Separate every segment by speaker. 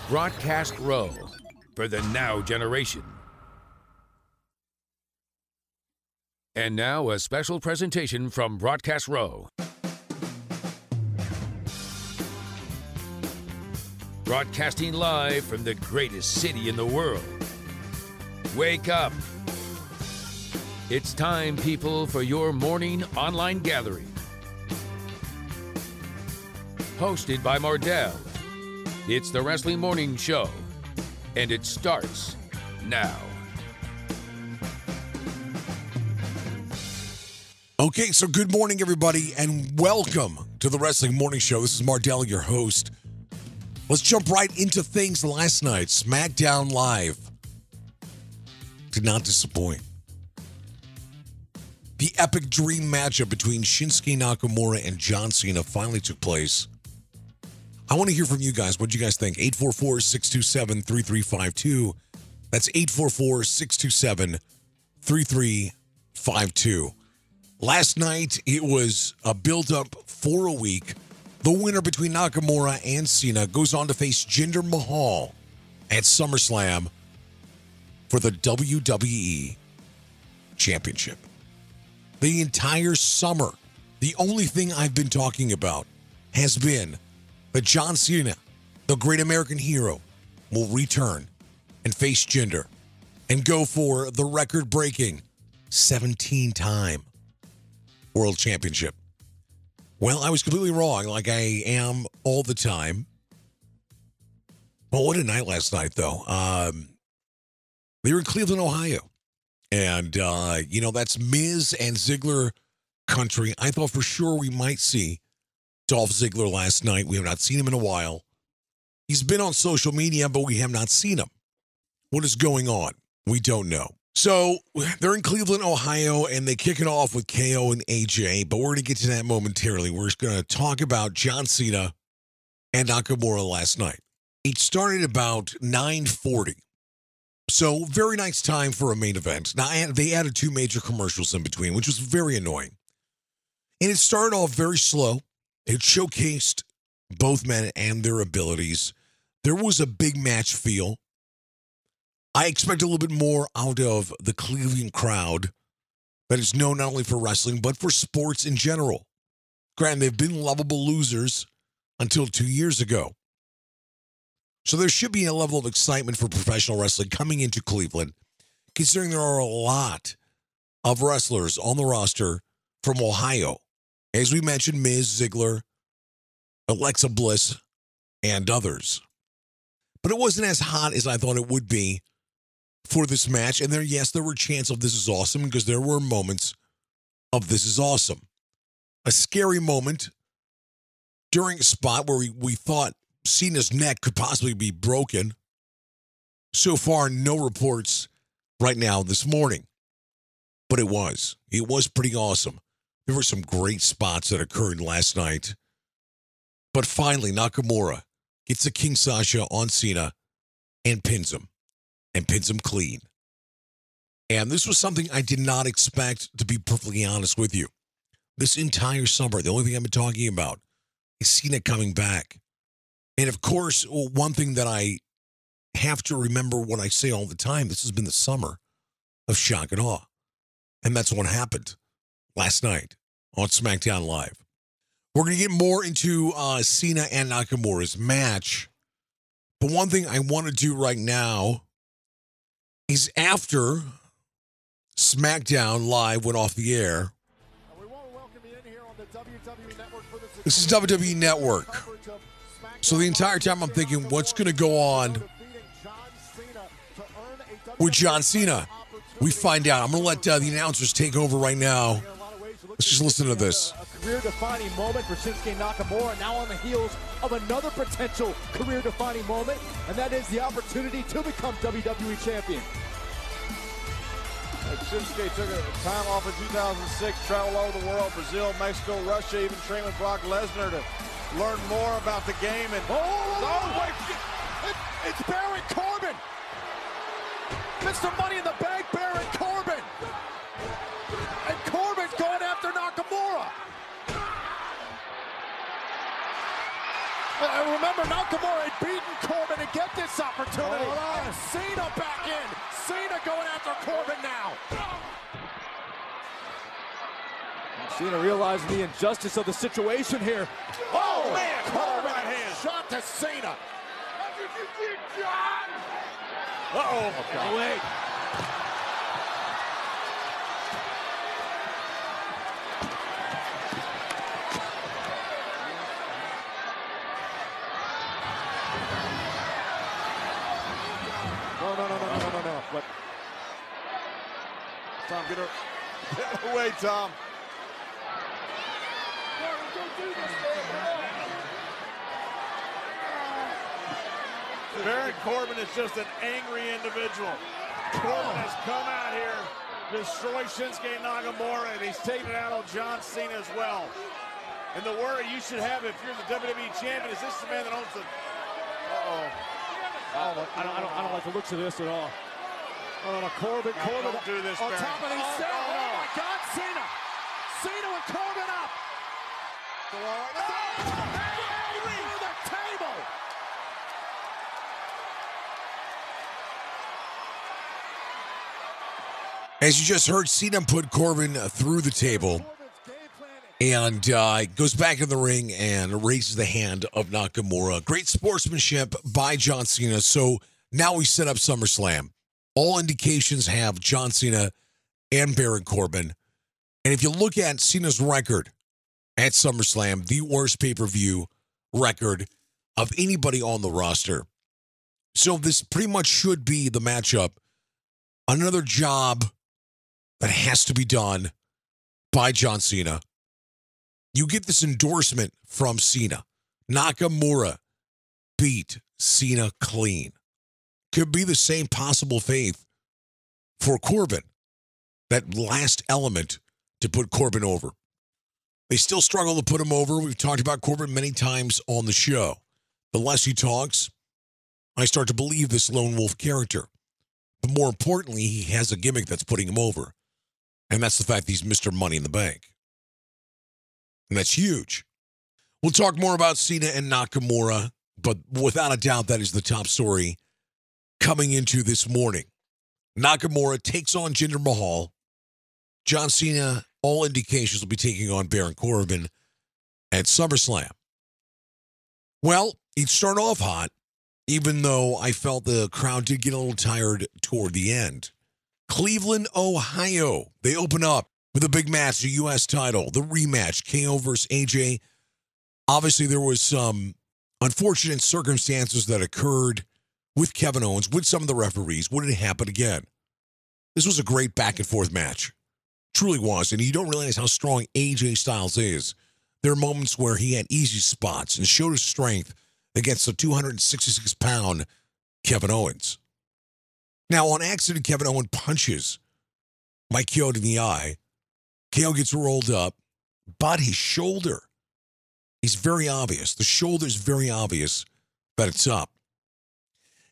Speaker 1: Broadcast Row for the now generation. And now a special presentation from Broadcast Row. Broadcasting live from the greatest city in the world. Wake up. It's time, people, for your morning online gathering. Hosted by Mardel. It's the Wrestling Morning Show, and it starts now.
Speaker 2: Okay, so good morning, everybody, and welcome to the Wrestling Morning Show. This is Mardel, your host. Let's jump right into things last night. SmackDown Live did not disappoint. The epic dream matchup between Shinsuke Nakamura and John Cena finally took place. I want to hear from you guys. What do you guys think? 844-627-3352. That's 844-627-3352. Last night, it was a build-up for a week. The winner between Nakamura and Cena goes on to face Jinder Mahal at SummerSlam for the WWE Championship. The entire summer, the only thing I've been talking about has been that John Cena, the great American hero, will return and face Jinder and go for the record-breaking 17-time World Championship. Well, I was completely wrong, like I am all the time. Well, what a night last night, though. They were in Cleveland, Ohio. And, that's Miz and Ziggler country. I thought for sure we might see Dolph Ziggler last night. We have not seen him in a while. He's been on social media, but we have not seen him. What is going on? We don't know. So they're in Cleveland, Ohio, and they kick it off with KO and AJ, but we're going to get to that momentarily. We're just going to talk about John Cena and Nakamura last night. It started about 9:40. So very nice time for a main event. Now, they added two major commercials in between, which was very annoying. And it started off very slow. It showcased both men and their abilities. There was a big match feel. I expect a little bit more out of the Cleveland crowd that is known not only for wrestling, but for sports in general. Granted, they've been lovable losers until 2 years ago. So there should be a level of excitement for professional wrestling coming into Cleveland, considering there are a lot of wrestlers on the roster from Ohio. As we mentioned, Miz, Ziggler, Alexa Bliss, and others. But it wasn't as hot as I thought it would be for this match. And there were chants of this is awesome because there were moments of this is awesome. A scary moment during a spot where we thought Cena's neck could possibly be broken. So far, no reports right now this morning. But it was. It was pretty awesome. There were some great spots that occurred last night. But finally, Nakamura gets a King Sasha on Cena and pins him. And pins him clean. And this was something I did not expect, to be perfectly honest with you. This entire summer, the only thing I've been talking about is Cena coming back. And of course, one thing that I have to remember what I say all the time, this has been the summer of shock and awe. And that's what happened last night on SmackDown Live. We're going to get more into Cena and Nakamura's match. But one thing I want to do right now is after SmackDown Live went off the air. This is WWE Network. So the entire time I'm thinking, what's going to go on with John Cena? We find out. I'm going to let the announcers take over right now. Let's just listen to this.
Speaker 3: A career-defining moment for Shinsuke Nakamura, now on the heels of another potential career-defining moment, and that is the opportunity to become WWE Champion.
Speaker 4: Shinsuke took a time off in 2006, traveled all over the world, Brazil, Mexico, Russia, even trained with Brock Lesnar to learn more about the game. And
Speaker 3: wait, it's Baron Corbin! Mr. Money in the Bank, Baron Corbin! And Corbin's going after Nakamura! Remember, Nakamura had beaten Corbin, and get this, this opportunity. And Cena back in. Cena going after Corbin now.
Speaker 5: Cena realizing the injustice of the situation here.
Speaker 3: Oh, man, Corbin right hand. Shot to Cena.
Speaker 5: Uh-oh. Oh, wait. No. But
Speaker 4: Tom, get away, Tom. Baron Corbin is just an angry individual. Corbin has come out here, destroyed Shinsuke Nakamura, and he's taken it out on John Cena as well. And the worry you should have if you're the WWE champion is this the man that owns the...
Speaker 5: I don't like the looks of this at all. Oh, Corbin.
Speaker 4: Don't do this,
Speaker 3: On
Speaker 4: Baron.
Speaker 3: top of these stairs. Oh, my God, Cena. Cena with Corbin up. Through the table.
Speaker 2: As you just heard, Cena put Corbin through the table and goes back in the ring and raises the hand of Nakamura. Great sportsmanship by John Cena. So now we set up SummerSlam. All indications have John Cena and Baron Corbin. And if you look at Cena's record at SummerSlam, the worst pay-per-view record of anybody on the roster. So this pretty much should be the matchup. Another job that has to be done by John Cena. You get this endorsement from Cena. Nakamura beat Cena clean. Could be the same possible fate for Corbin. That last element to put Corbin over. They still struggle to put him over. We've talked about Corbin many times on the show. The less he talks, I start to believe this lone wolf character. But more importantly, he has a gimmick that's putting him over. And that's the fact that he's Mr. Money in the Bank. And that's huge. We'll talk more about Cena and Nakamura, but without a doubt, that is the top story coming into this morning. Nakamura takes on Jinder Mahal. John Cena, all indications, will be taking on Baron Corbin at SummerSlam. Well, it started off hot, even though I felt the crowd did get a little tired toward the end. Cleveland, Ohio. They open up with a big match, the U.S. title, the rematch, KO versus AJ. Obviously, there was some unfortunate circumstances that occurred with Kevin Owens, with some of the referees. Would it happen again? This was a great back-and-forth match. Truly was, and you don't realize how strong AJ Styles is. There are moments where he had easy spots and showed his strength against the 266-pound Kevin Owens. Now, on accident, Kevin Owens punches Mike KO in the eye. KO gets rolled up, but his shoulder is very obvious. The shoulder is very obvious that it's up.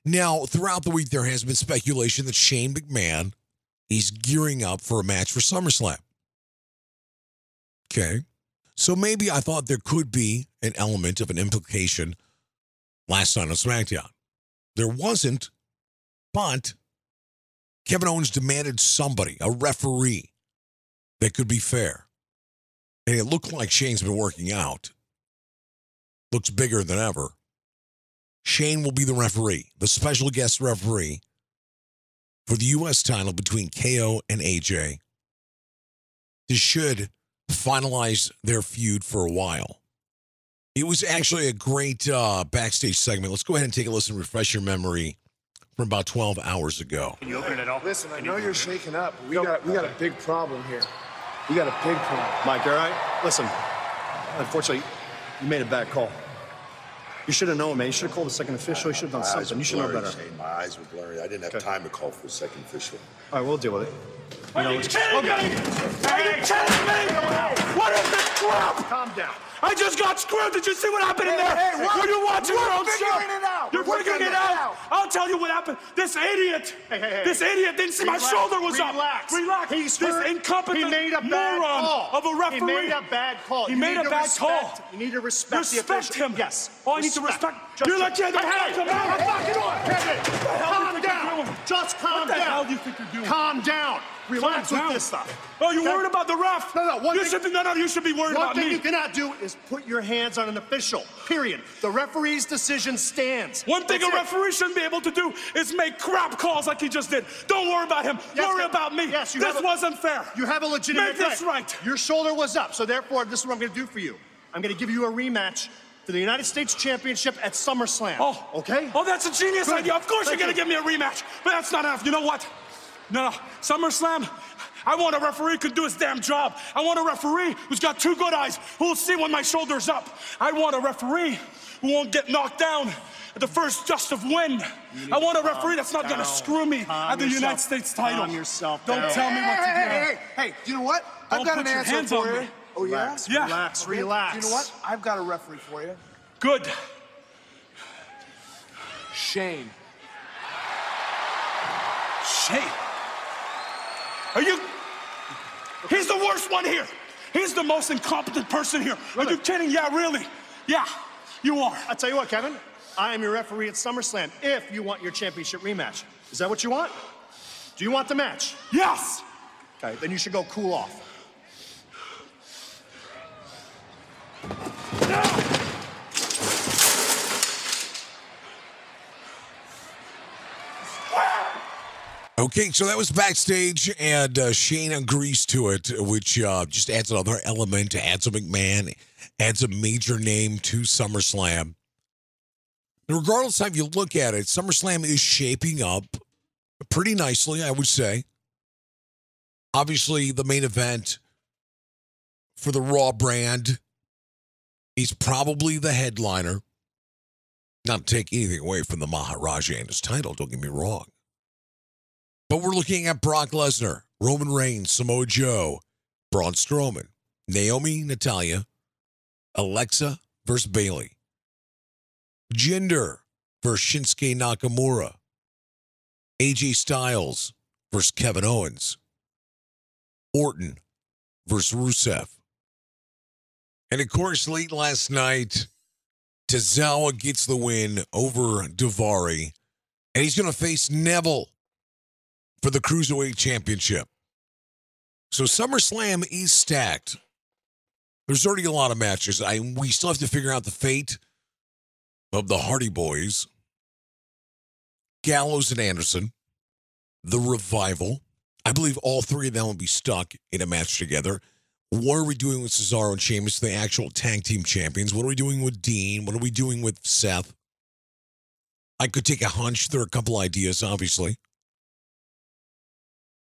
Speaker 2: Now, throughout the week, there has been speculation that Shane McMahon is gearing up for a match for SummerSlam. Okay. So maybe I thought there could be an element of an implication last night on SmackDown. There wasn't, but Kevin Owens demanded somebody, a referee, that could be fair. And it looked like Shane's been working out. Looks bigger than ever. Shane will be the referee, the special guest referee for the U.S. title between KO and AJ. This should finalize their feud for a while. It was actually a great backstage segment. Let's go ahead and take a listen, refresh your memory from about 12 hours ago.
Speaker 6: Can you open it up?
Speaker 7: Listen, I know you're shaking up. We got a big problem here. We got a big problem.
Speaker 6: Mike, all right? Listen, unfortunately, you made a bad call. You should have known, man. You should have called the second official. You should have done something. You should know better.
Speaker 7: Shane. My eyes were blurry. I didn't have time to call for a second official.
Speaker 6: All right, we'll deal with it.
Speaker 8: Are you kidding me? Are you kidding me? What is this crap?
Speaker 6: Calm down.
Speaker 8: I just got screwed. Did you see what happened in there? Were you watching your own show? You're figuring it out. I'll tell you what happened. This idiot. This idiot didn't see my shoulder was up. Relax.
Speaker 6: He's
Speaker 8: this
Speaker 6: hurt.
Speaker 8: incompetent
Speaker 6: He made a bad
Speaker 8: moron
Speaker 6: call.
Speaker 8: of a referee.
Speaker 6: He made a bad call.
Speaker 8: He made a bad call.
Speaker 6: You need to respect the
Speaker 8: Respect
Speaker 6: official.
Speaker 8: him.
Speaker 6: Yes.
Speaker 8: Oh, I need to respect.
Speaker 6: Just
Speaker 8: You're like,
Speaker 6: hey,
Speaker 8: come on.
Speaker 6: I'm backing on.
Speaker 8: hell do you think you're doing?
Speaker 6: Calm down. Relax with this stuff.
Speaker 8: Oh, you're worried about the ref?
Speaker 6: No.
Speaker 8: You should be worried about me.
Speaker 6: One thing you cannot do is put your hands on an official, period. The referee's decision stands.
Speaker 8: One thing a referee shouldn't be able to do is make crap calls like he just did. Don't worry about him. Worry about me.
Speaker 6: Yes,
Speaker 8: this wasn't fair.
Speaker 6: You have a legitimate
Speaker 8: Make this right.
Speaker 6: Your shoulder was up, so therefore, this is what I'm going to do for you. I'm going to give you a rematch for the United States Championship at Summerslam.
Speaker 8: Oh,
Speaker 6: okay?
Speaker 8: Oh, that's a genius idea. Of course you're going to give me a rematch, but that's not enough. You know what? No, Summerslam, I want a referee who can do his damn job. I want a referee who's got two good eyes, who will see when my shoulder's up. I want a referee who won't get knocked down at the first gust of wind. I want a referee that's not going to screw me at the United States title.
Speaker 6: Calm yourself
Speaker 8: down. Don't tell me what to do.
Speaker 7: Hey, you know what? I've got an answer for you. Oh, yeah?
Speaker 6: Relax.
Speaker 7: You know what? I've got a referee for you.
Speaker 8: Good.
Speaker 7: Shane.
Speaker 8: Shane? Are you... He's the worst one here. He's the most incompetent person here. Really? Are you kidding? Yeah, really. Yeah, you are.
Speaker 6: I'll tell you what, Kevin. I am your referee at SummerSlam if you want your championship rematch. Is that what you want? Do you want the match?
Speaker 8: Yes.
Speaker 6: Okay, then you should go cool off.
Speaker 2: Okay, so that was backstage, and Shane agrees to it, which just adds another element, adds a McMahon, adds a major name to SummerSlam. Regardless of how you look at it, SummerSlam is shaping up pretty nicely, I would say. Obviously, the main event for the Raw brand is probably the headliner. Not to take anything away from the Maharaja and his title, don't get me wrong. But we're looking at Brock Lesnar, Roman Reigns, Samoa Joe, Braun Strowman, Naomi, Natalya, Alexa versus Bayley, Jinder versus Shinsuke Nakamura, AJ Styles versus Kevin Owens, Orton versus Rusev. And of course, late last night, Tozawa gets the win over Daivari, and he's going to face Neville for the Cruiserweight Championship. So SummerSlam is stacked. There's already a lot of matches. We still have to figure out the fate of the Hardy Boys, Gallows and Anderson, the Revival. I believe all three of them will be stuck in a match together. What are we doing with Cesaro and Sheamus, the actual tag team champions? What are we doing with Dean? What are we doing with Seth? I could take a hunch. There are a couple ideas, obviously.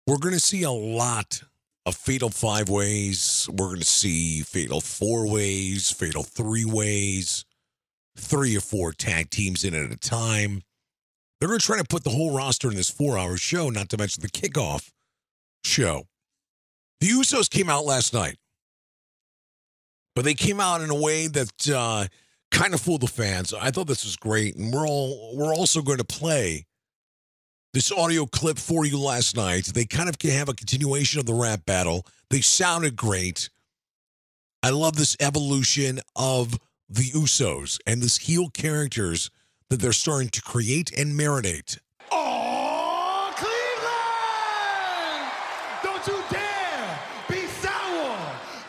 Speaker 2: We're going to see a lot of Fatal 5-Ways. We're going to see Fatal 4-Ways, Fatal 3-Ways, 3 or 4 tag teams in at a time. They're going to try to put the whole roster in this 4-hour show, not to mention the kickoff show. The Usos came out last night, but they came out in a way that kind of fooled the fans. I thought this was great, and we're also going to play this audio clip for you last night. They kind of have a continuation of the rap battle. They sounded great. I love this evolution of the Usos and this heel characters that they're starting to create and marinate.
Speaker 3: Oh, Cleveland! Don't you dare be sour.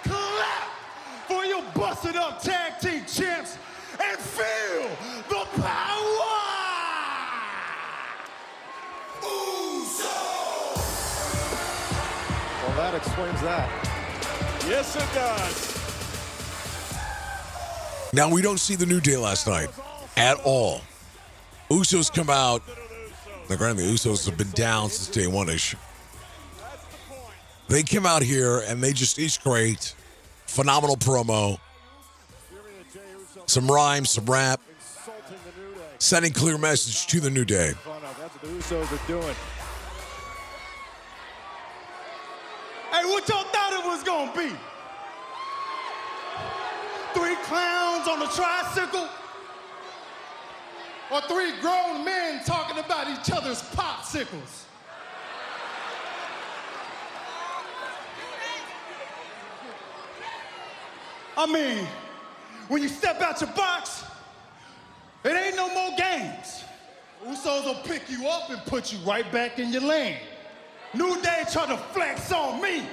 Speaker 3: Clap for your busted up tag team champs and feel the power.
Speaker 5: Well, that explains that.
Speaker 4: Yes, it does.
Speaker 2: Now, we don't see the New Day last night at all. Usos come out. Now, granted, the Usos have been down since day one-ish. They come out here, and they just, it's great. Phenomenal promo. Some rhymes, some rap. Sending clear message to the New Day.
Speaker 5: That's what the Usos are doing.
Speaker 3: Hey, what y'all thought it was gonna be? 3 clowns on a tricycle? Or 3 grown men talking about each other's popsicles? I mean, when you step out your box, it ain't no more games. Usos will pick you up and put you right back in your lane.
Speaker 9: New Day trying to flex on me.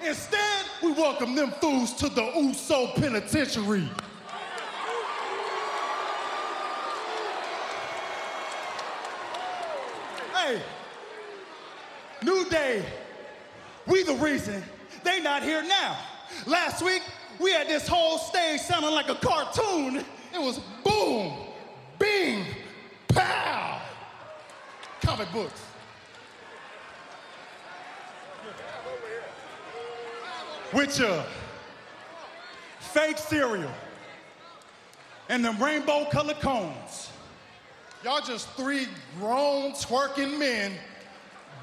Speaker 9: Instead, we welcome them fools to the Uso penitentiary. Hey, New Day, we the reason they not here now. Last week, we had this whole stage sounding like a cartoon. It was boom, bing, pow. Comic books. With your fake cereal and them rainbow-colored cones. Y'all just three grown, twerking men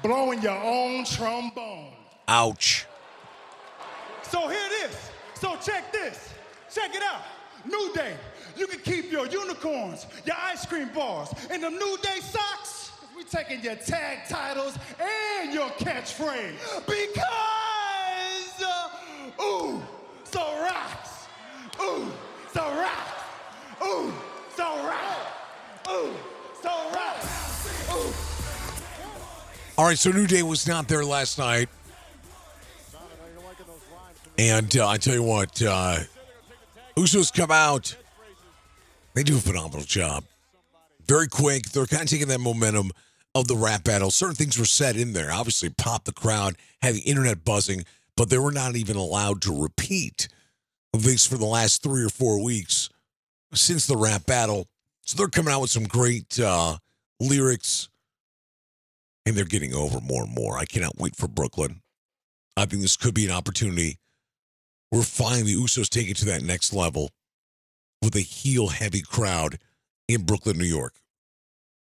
Speaker 9: blowing your own trombone.
Speaker 2: Ouch.
Speaker 9: So here it is. So check this. Check it out. New Day. You can keep your unicorns, your ice cream bars, and them New Day socks. We taking your tag titles and your catchphrase. Because, ooh, so rocks. Ooh, so rocks. Ooh, so rocks. Ooh, so rocks. Ooh.
Speaker 2: All right, so New Day was not there last night. And I tell you what, Usos come out. They do a phenomenal job. Very quick. They're kind of taking that momentum of the rap battle. Certain things were said in there. Obviously, popped the crowd, had the internet buzzing, but they were not even allowed to repeat things for the last 3 or 4 weeks since the rap battle. So they're coming out with some great lyrics, and they're getting over more and more. I cannot wait for Brooklyn. I think this could be an opportunity. We're finally, Usos take it to that next level with a heel-heavy crowd in Brooklyn, New York.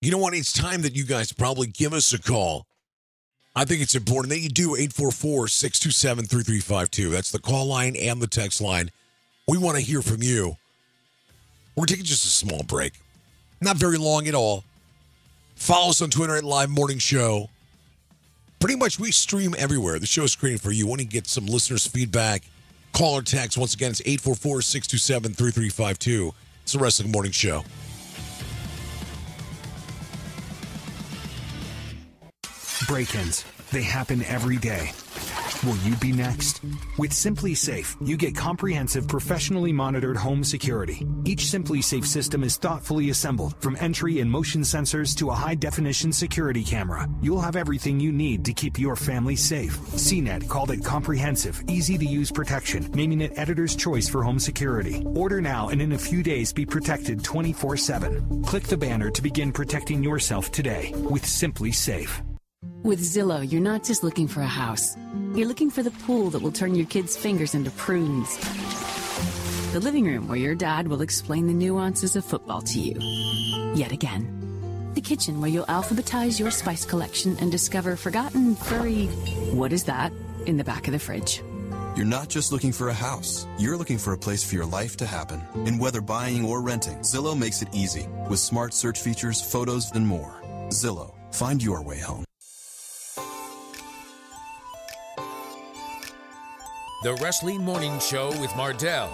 Speaker 2: You know what? It's time that you guys probably give us a call. I think it's important that you do 844-627-3352. That's the call line and the text line. We want to hear from you. We're taking just a small break. Not very long at all. Follow us on Twitter at Live Morning Show. Pretty much we stream everywhere. The show is screening for you. Want to get some listeners' feedback? Call or text. Once again, it's 844-627-3352. It's the Wrestling Morning Show.
Speaker 10: Break-ins. They happen every day. Will you be next? With Simply Safe, you get comprehensive, professionally monitored home security. Each Simply Safe system is thoughtfully assembled, from entry and motion sensors to a high-definition security camera. You'll have everything you need to keep your family safe. CNET called it comprehensive, easy-to-use protection, naming it editor's choice for home security. Order now and in a few days be protected 24/7. Click the banner to begin protecting yourself today with Simply Safe.
Speaker 11: With Zillow, you're not just looking for a house. You're looking for the pool that will turn your kids' fingers into prunes. The living room where your dad will explain the nuances of football to you. Yet again. The kitchen where you'll alphabetize your spice collection and discover forgotten, furry, what is that, in the back of the fridge.
Speaker 12: You're not just looking for a house. You're looking for a place for your life to happen. And whether buying or renting, Zillow makes it easy with smart search features, photos, and more. Zillow. Find your way home.
Speaker 1: The Wrestling Morning Show with Mardel,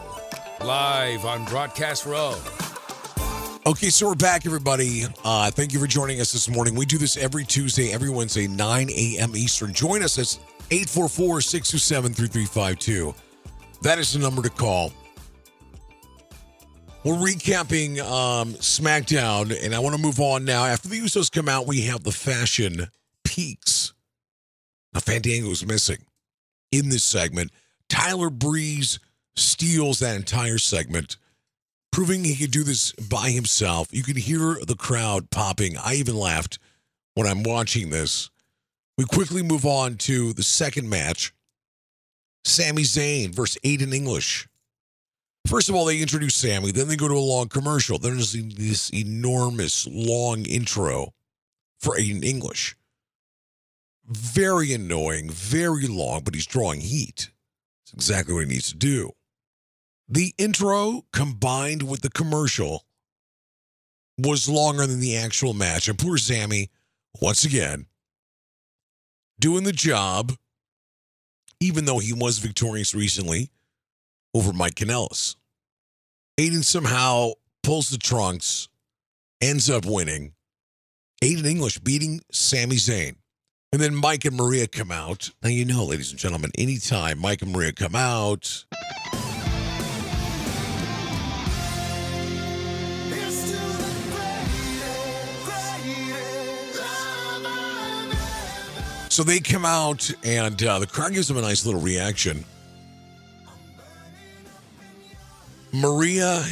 Speaker 1: live on Broadcast Row.
Speaker 2: Okay, so we're back, everybody. Thank you for joining us this morning. We do this every Tuesday, every Wednesday, 9 a.m. Eastern. Join us at 844-627-3352. That is the number to call. We're recapping SmackDown, and I want to move on now. After the Usos come out, we have the Fashion Peaks. Now, Fandango's missing in this segment. Tyler Breeze steals that entire segment, proving he could do this by himself. You can hear the crowd popping. I even laughed when I'm watching this. We quickly move on to the second match. Sami Zayn versus Aiden English. First of all, they introduce Sami. Then they go to a long commercial. Then there's this enormous long intro for Aiden English. Very annoying, very long, but he's drawing heat. That's exactly what he needs to do. The intro combined with the commercial was longer than the actual match. And poor Sami, once again, doing the job, even though he was victorious recently over Mike Kanellis. Aiden somehow pulls the trunks, ends up winning. Aiden English beating Sami Zayn. And then Mike and Maria come out. Now, you know, ladies and gentlemen, anytime Mike and Maria come out, so they come out, and the crowd gives them a nice little reaction. Maria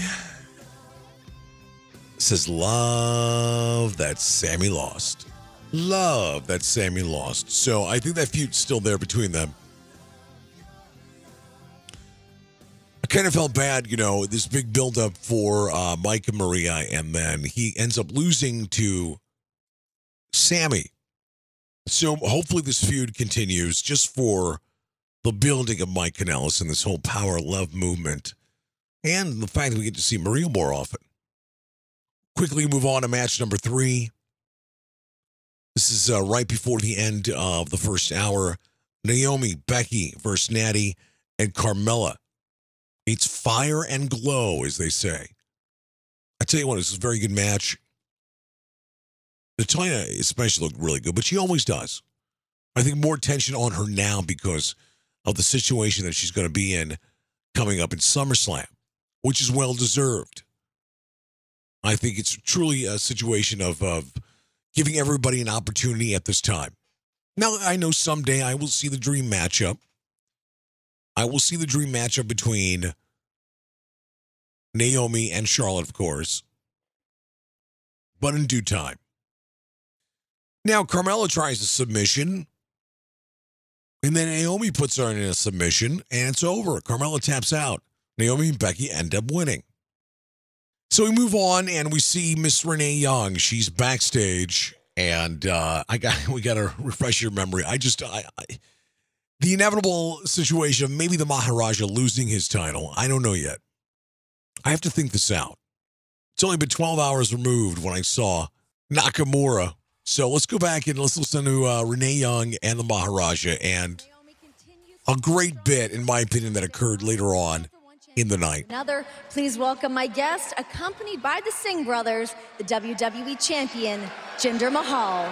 Speaker 2: says, love that Sammy lost. Love that Sammy lost. So I think that feud's still there between them. I kind of felt bad, you know, this big buildup for Mike and Maria, and then he ends up losing to Sammy. So hopefully this feud continues just for the building of Mike Kanellis and this whole power love movement, and the fact that we get to see Maria more often. Quickly move on to match number 3. This is right before the end of the first hour. Naomi, Becky versus Natty, and Carmella. It's fire and glow, as they say. I tell you what, it's a very good match. Natalya especially looked really good, but she always does. I think more attention on her now because of the situation that she's going to be in coming up in SummerSlam, which is well-deserved. I think it's truly a situation of giving everybody an opportunity at this time. Now, I know someday I will see the dream matchup. I will see the dream matchup between Naomi and Charlotte, of course, but in due time. Now, Carmella tries a submission, and then Naomi puts her in a submission, and it's over. Carmella taps out. Naomi and Becky end up winning. So we move on, and we see Miss Renee Young. She's backstage, and we got to refresh your memory. The inevitable situation of maybe the Maharaja losing his title. I don't know yet. I have to think this out. It's only been 12 hours removed when I saw Nakamura. So let's go back and let's listen to Renee Young and the Maharaja, and a great bit, in my opinion, that occurred later on in the night.
Speaker 13: Please welcome my guest, accompanied by the Singh brothers, the WWE champion, Jinder Mahal.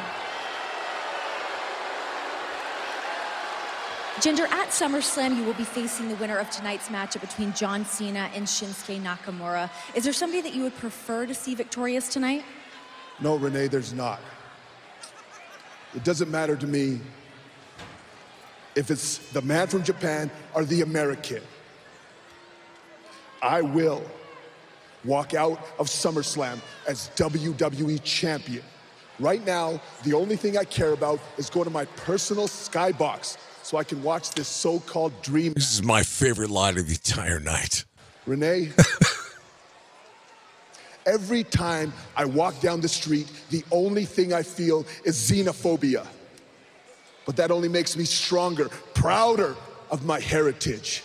Speaker 13: Jinder, at SummerSlam, you will be facing the winner of tonight's matchup between John Cena and Shinsuke Nakamura. Is there somebody that you would prefer to see victorious tonight?
Speaker 7: No, Renee, there's not. It doesn't matter to me if it's the man from Japan or the American. I will walk out of SummerSlam as WWE champion. Right now, the only thing I care about is going to my personal skybox so I can watch this so-called dream.
Speaker 2: This is my favorite line of the entire night.
Speaker 7: Renee, every time I walk down the street, the only thing I feel is xenophobia. But that only makes me stronger, prouder of my heritage.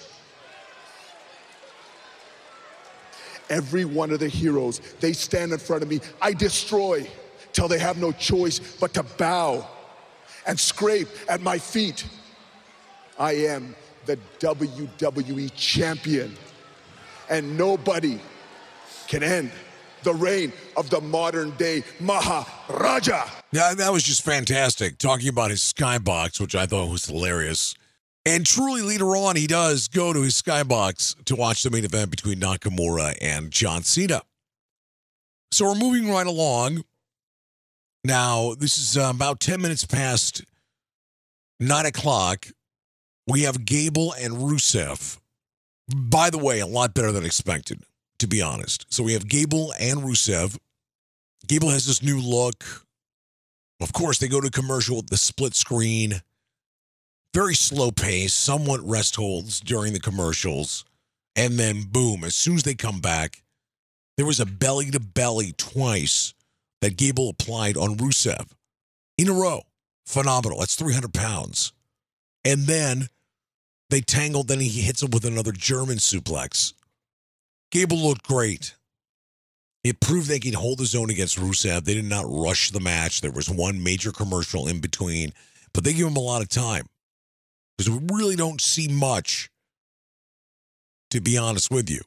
Speaker 7: Every one of the heroes, they stand in front of me, I destroy till they have no choice but to bow and scrape at my feet. I am the WWE champion, and nobody can end the reign of the modern day Maharaja.
Speaker 2: Yeah, that was just fantastic. Talking about his skybox, which I thought was hilarious. And truly, later on, he does go to his skybox to watch the main event between Nakamura and John Cena. So we're moving right along. Now, this is about 10 minutes past 9 o'clock. We have Gable and Rusev. By the way, a lot better than expected, to be honest. So we have Gable and Rusev. Gable has this new look. Of course, they go to commercial with the split screen. Very slow pace, somewhat rest holds during the commercials. And then, boom, as soon as they come back, there was a belly-to-belly twice that Gable applied on Rusev. In a row. Phenomenal. That's 300 pounds. And then they tangled, then he hits him with another German suplex. Gable looked great. It proved they could hold his own against Rusev. They did not rush the match. There was one major commercial in between, but they give him a lot of time. Because we really don't see much, to be honest with you,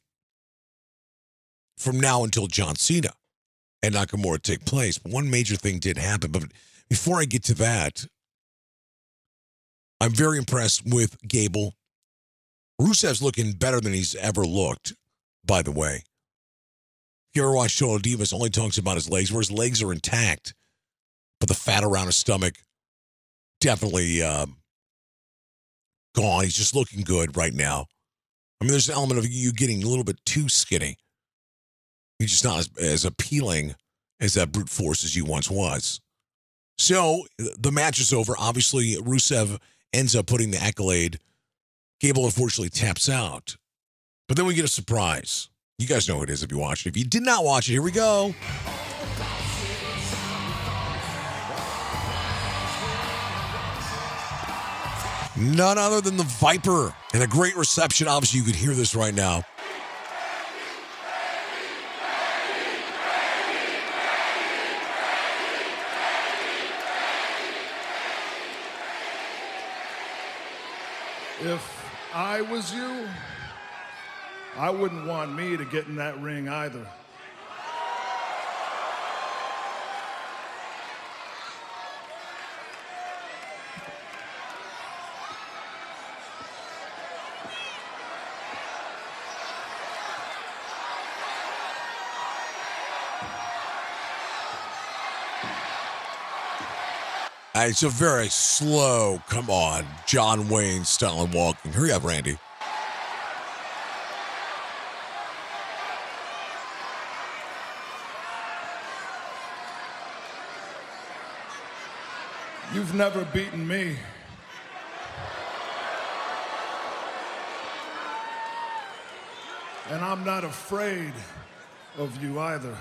Speaker 2: from now until John Cena and Nakamura take place. But one major thing did happen. But before I get to that, I'm very impressed with Gable. Rusev's looking better than he's ever looked, by the way. If you ever watch Total Divas, only talks about his legs, where his legs are intact, but the fat around his stomach definitely gone. He's just looking good right now. I mean, there's an element of you getting a little bit too skinny. He's just not as appealing as that brute force as you once was. So the match is over. Obviously, Rusev ends up putting the accolade. Gable unfortunately taps out. But then we get a surprise. You guys know who it is if you watch it. If you did not watch it, here we go. None other than the Viper. And a great reception. Obviously, you could hear this right now.
Speaker 14: If I was you, I wouldn't want me to get in that ring either.
Speaker 2: It's a very slow, come on, John Wayne style of walking. Hurry up, Randy.
Speaker 14: You've never beaten me. And I'm not afraid of you either.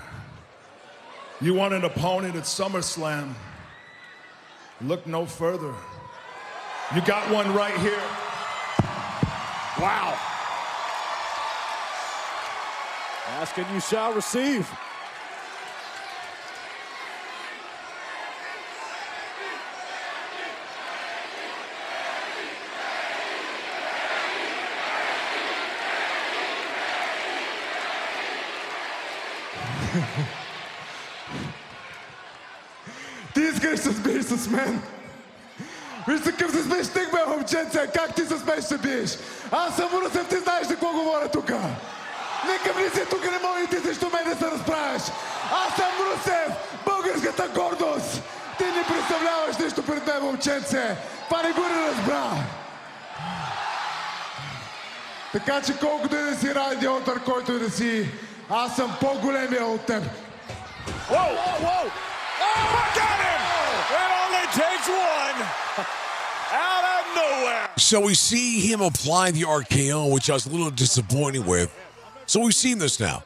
Speaker 14: You want an opponent at SummerSlam? Look no further. You got one right here.
Speaker 5: Wow. Ask and you shall receive.
Speaker 15: Ти искаш да се сбиеш с мен. Виж такъв се смееш, тък бе, момченце, как ти се смееш се биеш? Аз съм Русев, ти знаеш за какво говоря тука. Нека влизай тук, не може и ти срещу мен да се разправяш. Аз съм Русев, българската гордост. Ти не представляваш нищо пред мен, момченце. Това не го не разбра. Така че колкото и да си радиотър, който и да си, аз съм по-големия от теб.
Speaker 4: Whoa, whoa! Oh, look at him! It only takes one out of nowhere.
Speaker 2: So we see him apply the RKO, which I was a little disappointed with. So we've seen this now.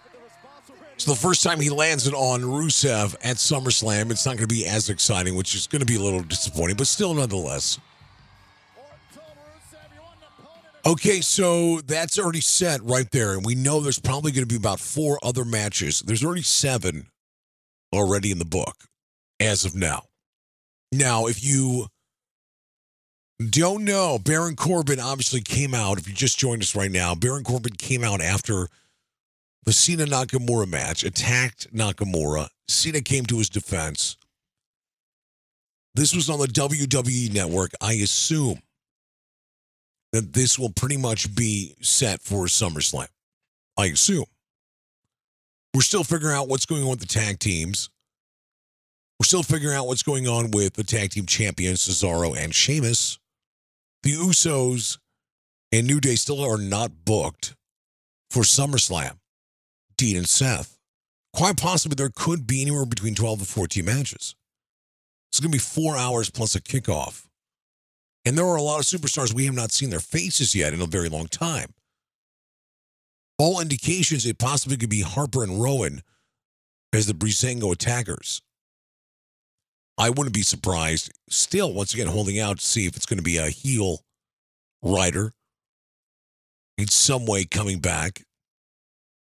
Speaker 2: So the first time he lands it on Rusev at SummerSlam, it's not going to be as exciting, which is going to be a little disappointing, but still nonetheless. Okay, so that's already set right there, and we know there's probably going to be about 4 other matches. There's already 7 already in the book as of now. Now, if you don't know, Baron Corbin obviously came out. If you just joined us right now, Baron Corbin came out after the Cena-Nakamura match, attacked Nakamura. Cena came to his defense. This was on the WWE Network. I assume that this will pretty much be set for SummerSlam. I assume. We're still figuring out what's going on with the tag teams. We're still figuring out what's going on with the tag team champions, Cesaro and Sheamus. The Usos and New Day still are not booked for SummerSlam. Dean and Seth. Quite possibly there could be anywhere between 12 and 14 matches. It's going to be 4 hours plus a kickoff. And there are a lot of superstars we have not seen their faces yet in a very long time. All indications it possibly could be Harper and Rowan as the Breezango attackers. I wouldn't be surprised. Still, once again, holding out to see if it's going to be a heel rider in some way coming back.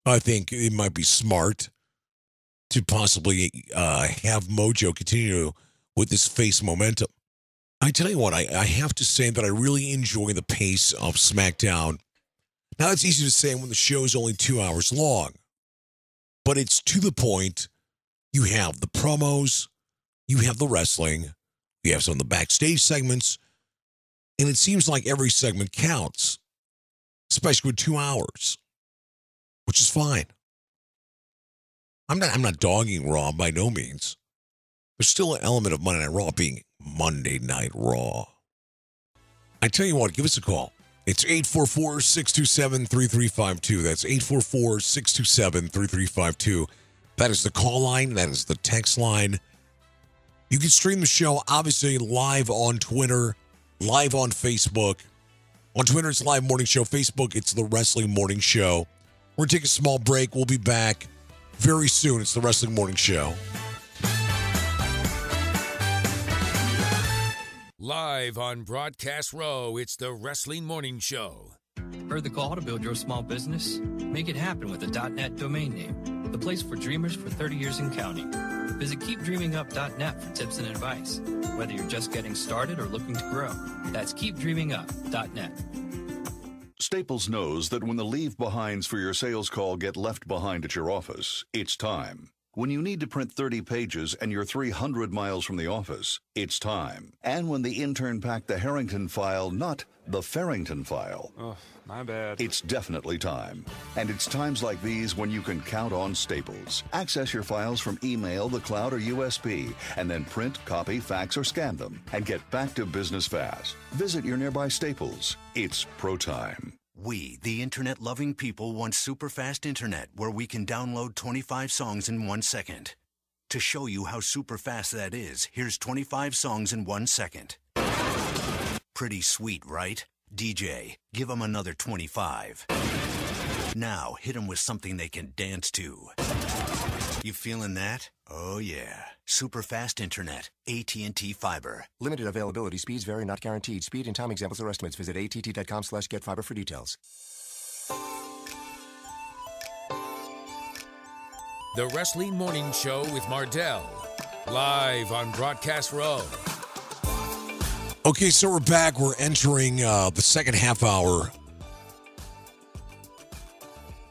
Speaker 2: I think it might be smart to possibly have Mojo continue with this face momentum. I tell you what, I have to say that I really enjoy the pace of SmackDown. Now, it's easy to say when the show is only 2 hours long, but it's to the point. You have the promos, you have the wrestling, you have some of the backstage segments, And it seems like every segment counts, especially with 2 hours, which is fine. I'm not dogging Raw by no means. There's still an element of Monday Night Raw being Monday Night Raw. I tell you what, give us a call. It's 844-627-3352. That's 844-627-3352. That is the call line. That is the text line. You can stream the show, obviously, live on Twitter, live on Facebook. On Twitter, it's Live Morning Show. Facebook, it's The Wrestling Morning Show. We're going to take a small break. We'll be back very soon. It's The Wrestling Morning Show.
Speaker 1: Live on Broadcast Row, it's The Wrestling Morning Show.
Speaker 16: Heard the call to build your small business? Make it happen with a .net domain name. The place for dreamers for 30 years and counting. Visit keepdreamingup.net for tips and advice. Whether you're just getting started or looking to grow, that's keepdreamingup.net.
Speaker 17: Staples knows that when the leave-behinds for your sales call get left behind at your office, it's time. When you need to print 30 pages and you're 300 miles from the office, it's time. And when the intern packed the Harrington file, not the Farrington file.
Speaker 18: Oh, my bad.
Speaker 17: It's definitely time. And it's times like these when you can count on Staples. Access your files from email, the cloud, or USB, and then print, copy, fax, or scan them, and get back to business fast. Visit your nearby Staples. It's pro time.
Speaker 19: We, the internet-loving people, want super fast internet where we can download 25 songs in 1 second. To show you how super fast that is, here's 25 songs in 1 second. Pretty sweet, right? DJ, give them another 25. Now, hit them with something they can dance to. You feeling that? Oh, yeah. Super fast internet. AT&T Fiber.
Speaker 20: Limited availability. Speeds vary, not guaranteed. Speed and time examples or estimates. Visit att.com/getfiber for details.
Speaker 1: The Wrestling Morning Show with Mardel. Live on Broadcast Row.
Speaker 2: Okay, so we're back. We're entering the second half hour.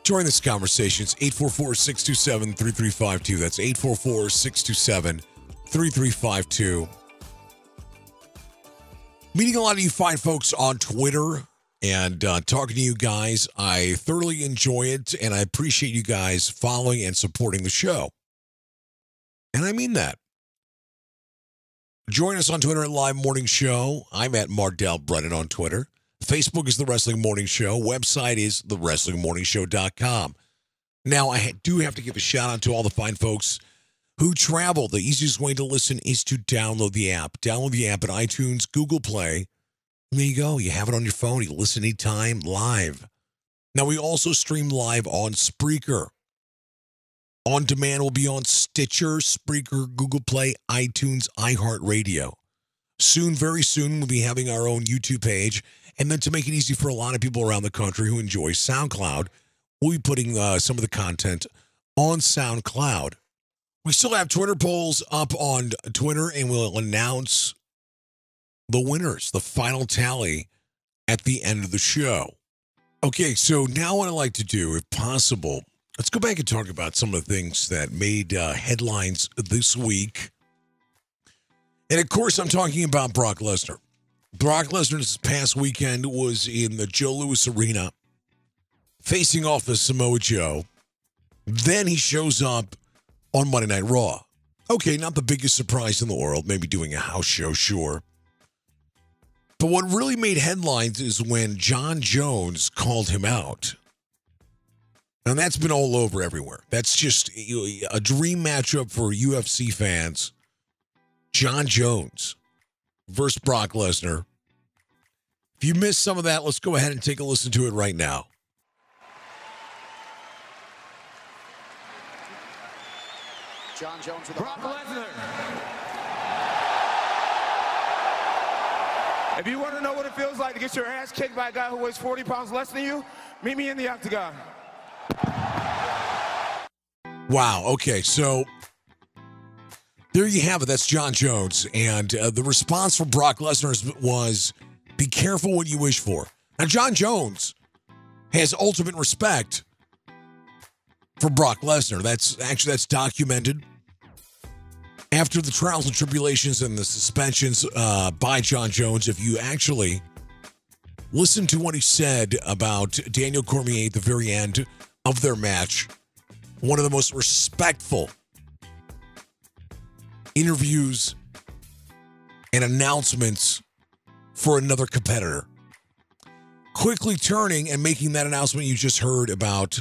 Speaker 2: Join this conversation. It's 844-627-3352. That's 844-627-3352. Meeting a lot of you fine folks on Twitter and talking to you guys. I thoroughly enjoy it, and I appreciate you guys following and supporting the show. And I mean that. Join us on Twitter at Live Morning Show. I'm at Mardel Brennan on Twitter. Facebook is The Wrestling Morning Show. Website is thewrestlingmorningshow.com. Now, I do have to give a shout out to all the fine folks who travel. The easiest way to listen is to download the app. Download the app at iTunes, Google Play. And there you go. You have it on your phone. You listen anytime live. Now, we also stream live on Spreaker. On demand will be on Stitcher, Spreaker, Google Play, iTunes, iHeartRadio. Soon, very soon, we'll be having our own YouTube page. And then to make it easy for a lot of people around the country who enjoy SoundCloud, we'll be putting some of the content on SoundCloud. We still have Twitter polls up on Twitter, and we'll announce the winners, the final tally at the end of the show. Okay, so now what I'd like to do, if possible, let's go back and talk about some of the things that made headlines this week. And, of course, I'm talking about Brock Lesnar. Brock Lesnar this past weekend was in the Joe Louis Arena facing off with Samoa Joe. Then he shows up on Monday Night Raw. Okay, not the biggest surprise in the world, maybe doing a house show, sure. But what really made headlines is when John Jones called him out. And that's been all over everywhere. That's just a dream matchup for UFC fans. John Jones versus Brock Lesnar. If you missed some of that, let's go ahead and take a listen to it right now.
Speaker 3: John Jones with
Speaker 5: Brock Lesnar. If you want to know what it feels like to get your ass kicked by a guy who weighs 40 pounds less than you, meet me in the octagon.
Speaker 2: Wow. Okay. So there you have it. That's John Jones. And the response from Brock Lesnar was, be careful what you wish for. Now, John Jones has ultimate respect for Brock Lesnar. That's documented. After the trials and tribulations and the suspensions by John Jones, if you actually Listen to what he said about Daniel Cormier at the very end of their match. One of the most respectful interviews and announcements for another competitor. Quickly turning and making that announcement you just heard about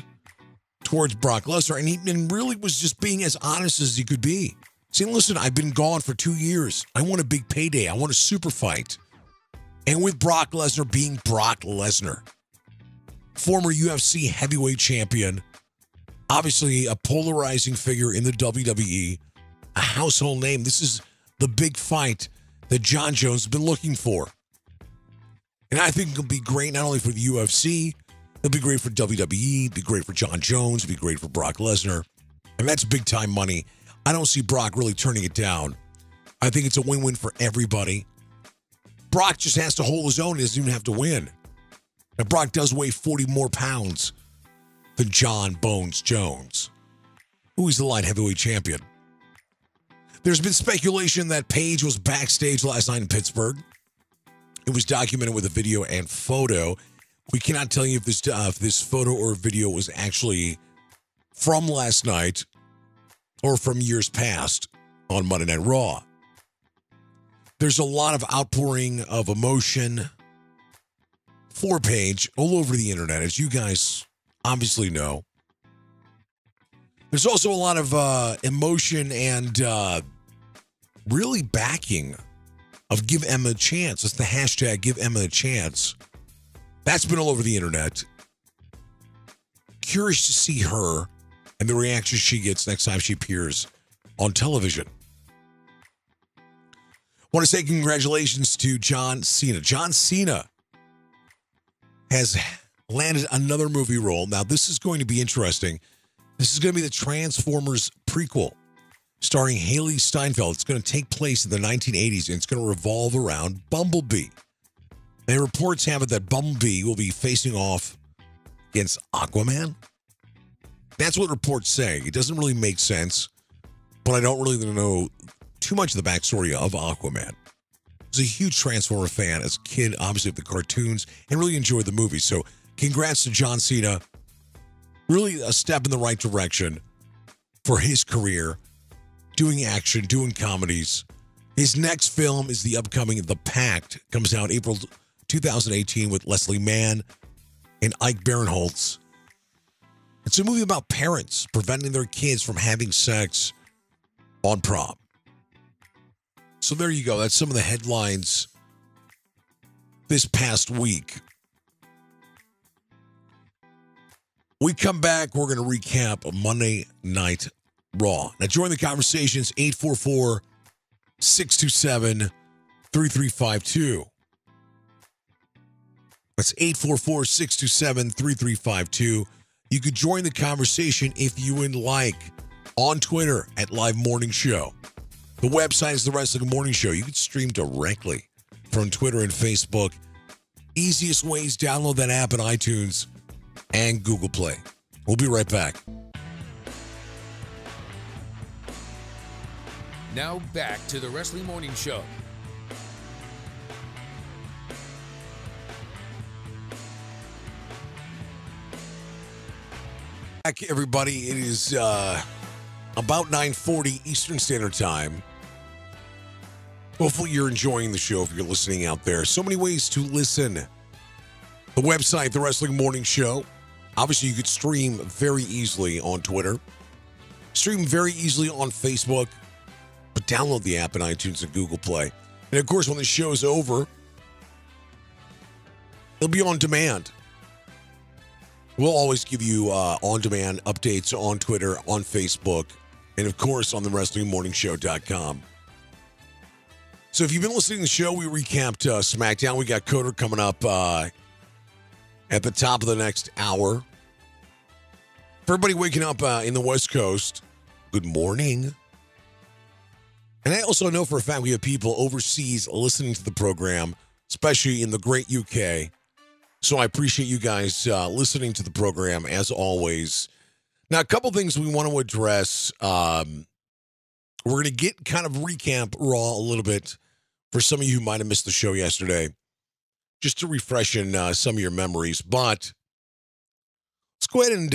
Speaker 2: towards Brock Lesnar, and he really was just being as honest as he could be. Saying, listen, I've been gone for 2 years. I want a big payday. I want a super fight. And with Brock Lesnar being Brock Lesnar, former UFC heavyweight champion, obviously a polarizing figure in the WWE, a household name. This is the big fight that Jon Jones has been looking for. And I think it'll be great not only for the UFC, it'll be great for WWE, it'll be great for Jon Jones, it'll be great for Brock Lesnar. And that's big time money. I don't see Brock really turning it down. I think it's a win-win for everybody. Brock just has to hold his own. He doesn't even have to win. Now, Brock does weigh 40 more pounds than Jon Bones Jones, who is the light heavyweight champion. There's been speculation that Paige was backstage last night in Pittsburgh. It was documented with a video and photo. We cannot tell you if this photo or video was actually from last night or from years past on Monday Night Raw. There's a lot of outpouring of emotion for Paige all over the internet, as you guys obviously know. There's also a lot of emotion and really backing of Give Emma a Chance. It's the hashtag Give Emma a Chance. That's been all over the internet. Curious to see her and the reaction she gets next time she appears on television. I want to say congratulations to John Cena. John Cena has landed another movie role. Now, this is going to be interesting. This is going to be the Transformers prequel starring Haley Steinfeld. It's going to take place in the 1980s, and it's going to revolve around Bumblebee. And reports have it that Bumblebee will be facing off against Aquaman. That's what reports say. It doesn't really make sense, but I don't really know too much of the backstory of Aquaman. I was a huge Transformer fan as a kid, obviously, of the cartoons, and really enjoyed the movie. So congrats to John Cena. Really a step in the right direction for his career, doing action, doing comedies. His next film is the upcoming The Pact. Comes out April 2018 with Leslie Mann and Ike Barinholtz. It's a movie about parents preventing their kids from having sex on prom. So there you go. That's some of the headlines this past week. We come back, we're going to recap Monday Night Raw. Now join the conversations, 844-627-3352. That's 844-627-3352. You could join the conversation if you would like on Twitter at Live Morning Show. The website is The Wrestling Morning Show. You can stream directly from Twitter and Facebook. Easiest ways, download that app in iTunes and Google Play. We'll be right back.
Speaker 1: Now back to the Wrestling Morning Show.
Speaker 2: Back, everybody. It is about 9:40 Eastern Standard Time. Hopefully you're enjoying the show if you're listening out there. So many ways to listen. The website, The Wrestling Morning Show. Obviously, you could stream very easily on Twitter. Stream very easily on Facebook. But download the app in iTunes and Google Play. And, of course, when the show is over, it'll be on demand. We'll always give you on-demand updates on Twitter, on Facebook, and, of course, on the WrestlingMorningShow.com. So if you've been listening to the show, we recapped SmackDown. We got Coder coming up at the top of the next hour. For everybody waking up in the West Coast, good morning. And I also know for a fact we have people overseas listening to the program, especially in the great UK. So I appreciate you guys listening to the program, as always. Now, a couple things we want to address. We're going to get kind of recap Raw a little bit for some of you who might have missed the show yesterday. just to refresh in some of your memories. But let's go ahead and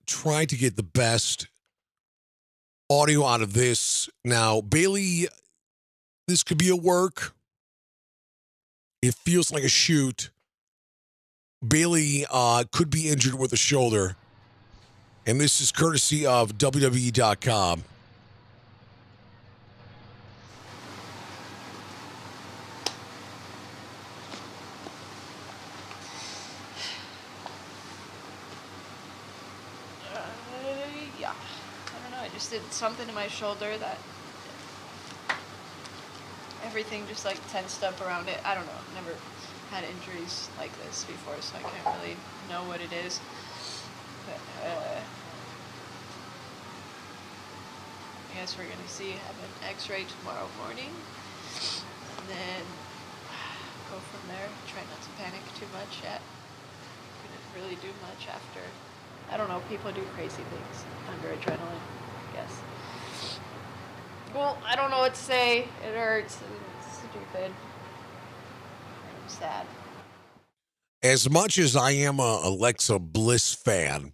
Speaker 2: try to get the best audio out of this. Now, Bayley, this could be a work. It feels like a shoot. Bayley could be injured with a shoulder. And this is courtesy of WWE.com.
Speaker 18: Yeah. I don't know. I just did something to my shoulder that everything just like tensed up around it. I don't know. I've never had injuries like this before, so I can't really know what it is. But I guess we're gonna see. Have an X-ray tomorrow morning, and then go from there. Try not to panic too much yet. Couldn't really do much after. I don't know. People do crazy things under adrenaline, I guess. Well, I don't know what to say. It hurts. It's stupid. I'm sad.
Speaker 2: As much as I am a Alexa Bliss fan,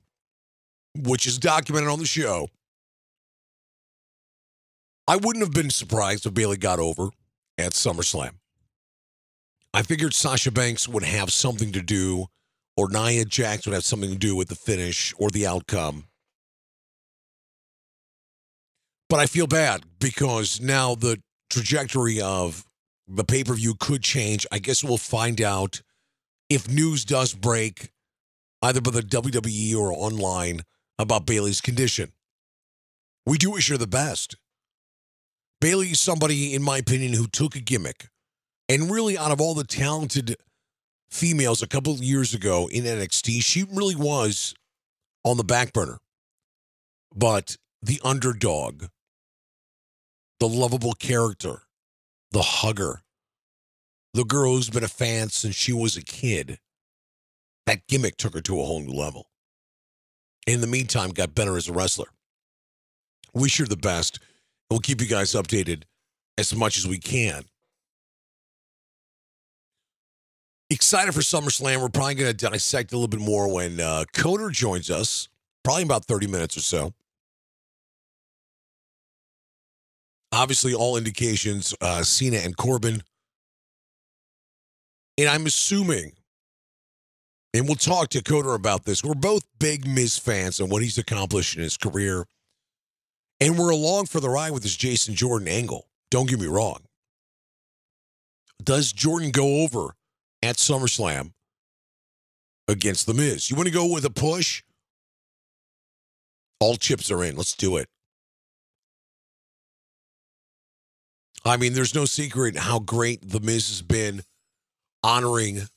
Speaker 2: which is documented on the show, I wouldn't have been surprised if Bayley got over at SummerSlam. I figured Sasha Banks would have something to do, or Nia Jax would have something to do with the finish or the outcome. But I feel bad because now the trajectory of the pay-per-view could change. I guess we'll find out if news does break, either by the WWE or online, about Bayley's condition. We do wish her the best. Bayley is somebody, in my opinion, who took a gimmick. And really, out of all the talented females a couple of years ago in NXT, she really was on the back burner. But the underdog, the lovable character, the hugger, the girl who's been a fan since she was a kid, that gimmick took her to a whole new level. In the meantime, got better as a wrestler. Wish her the best. We'll keep you guys updated as much as we can. Excited for SummerSlam. We're probably going to dissect a little bit more when Coder joins us, probably about 30 minutes or so. Obviously, all indications, Cena and Corbin. And I'm assuming, and we'll talk to Coder about this, we're both big Miz fans and what he's accomplished in his career. And we're along for the ride with this Jason Jordan angle. Don't get me wrong. Does Jordan go over at SummerSlam against The Miz? You want to go with a push? All chips are in. Let's do it. I mean, there's no secret how great The Miz has been honoring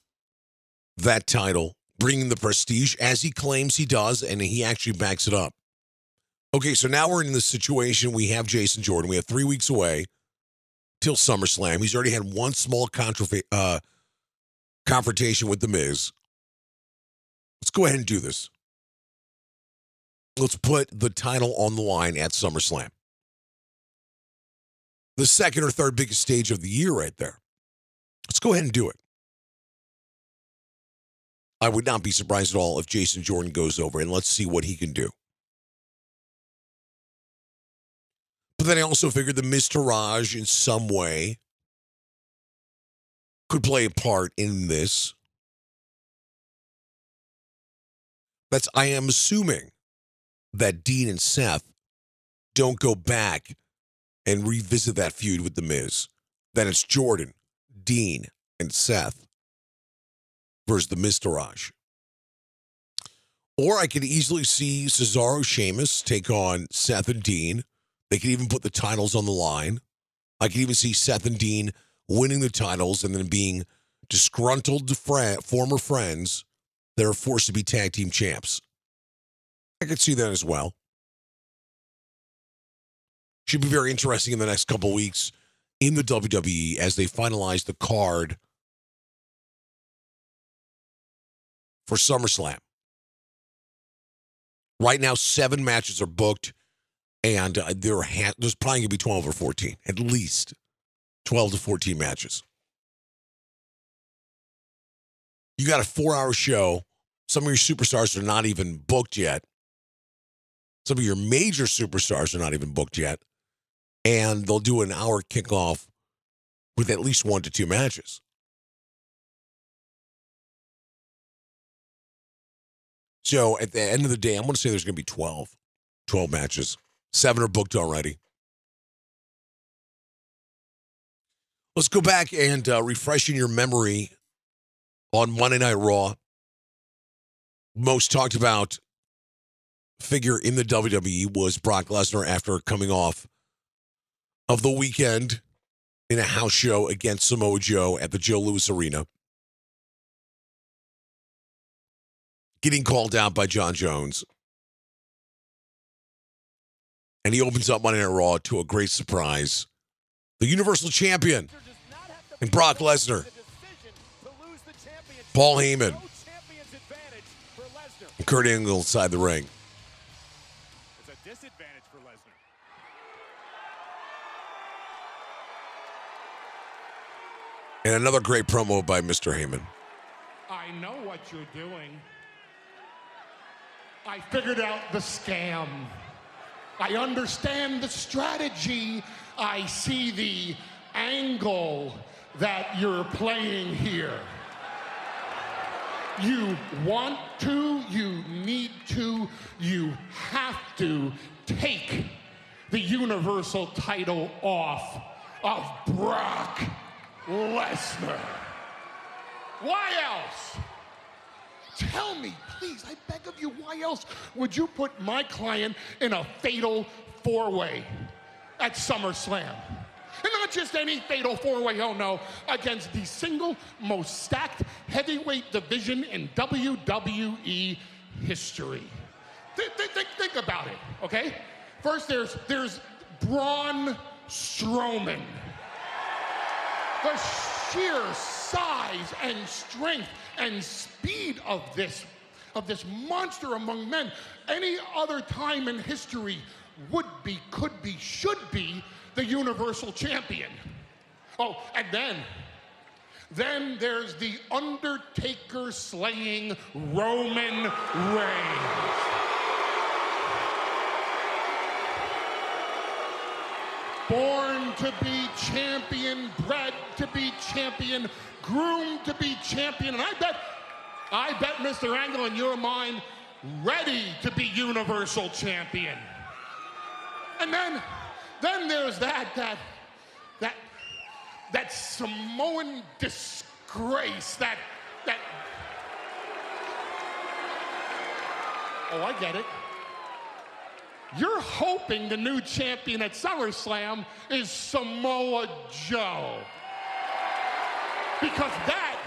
Speaker 2: that title, bringing the prestige as he claims he does, and he actually backs it up. Okay, so now we're in this situation. We have Jason Jordan. We have 3 weeks away till SummerSlam. He's already had one small confrontation with The Miz. Let's go ahead and do this. Let's put the title on the line at SummerSlam. The second or third biggest stage of the year right there. Let's go ahead and do it. I would not be surprised at all if Jason Jordan goes over, and let's see what he can do. But then I also figured the Miz Taraj in some way could play a part in this. I am assuming that Dean and Seth don't go back and revisit that feud with The Miz. That it's Jordan, Dean, and Seth versus the Miz Taraj. Or I could easily see Cesaro, Sheamus take on Seth and Dean. They could even put the titles on the line. I could even see Seth and Dean winning the titles and then being disgruntled former friends that are forced to be tag team champs. I could see that as well. Should be very interesting in the next couple weeks in the WWE as they finalize the card for SummerSlam. Right now, 7 matches are booked. And there's probably going to be 12 or 14, at least 12 to 14 matches. You got a 4-hour show. Some of your superstars are not even booked yet. Some of your major superstars are not even booked yet. And they'll do an hour kickoff with at least 1 to 2 matches. So at the end of the day, I'm going to say there's going to be 12 matches. 7 are booked already. Let's go back and refreshing your memory on Monday Night Raw. Most talked about figure in the WWE was Brock Lesnar after coming off of the weekend in a house show against Samoa Joe at the Joe Louis Arena. Getting called out by John Jones. And he opens up Monday Night Raw to a great surprise. The Universal Champion and Brock Lesnar. Paul Heyman. And Kurt Angle inside the ring.
Speaker 4: It's a disadvantage for Lesnar.
Speaker 2: And another great promo by Mr. Heyman.
Speaker 21: I know what you're doing. I figured out the scam. I understand the strategy. I see the angle that you're playing here. You want to, you need to, you have to take the Universal title off of Brock Lesnar. Why else? Tell me, please, I beg of you, why else would you put my client in a fatal 4-way at SummerSlam? And not just any fatal 4-way, oh no, against the single most stacked heavyweight division in WWE history. Think about it, okay? First, there's Braun Strowman. The sheer size and strength and speed of this monster among men. Any other time in history would be, could be, should be the Universal Champion. Oh, and then there's the Undertaker slaying Roman Reigns. Born to be champion, bred to be champion, groomed to be champion, and I bet Mr. Angle in your mind, ready to be Universal Champion. And then there's that Samoan disgrace, that oh, I get it. You're hoping the new champion at SummerSlam is Samoa Joe. Because that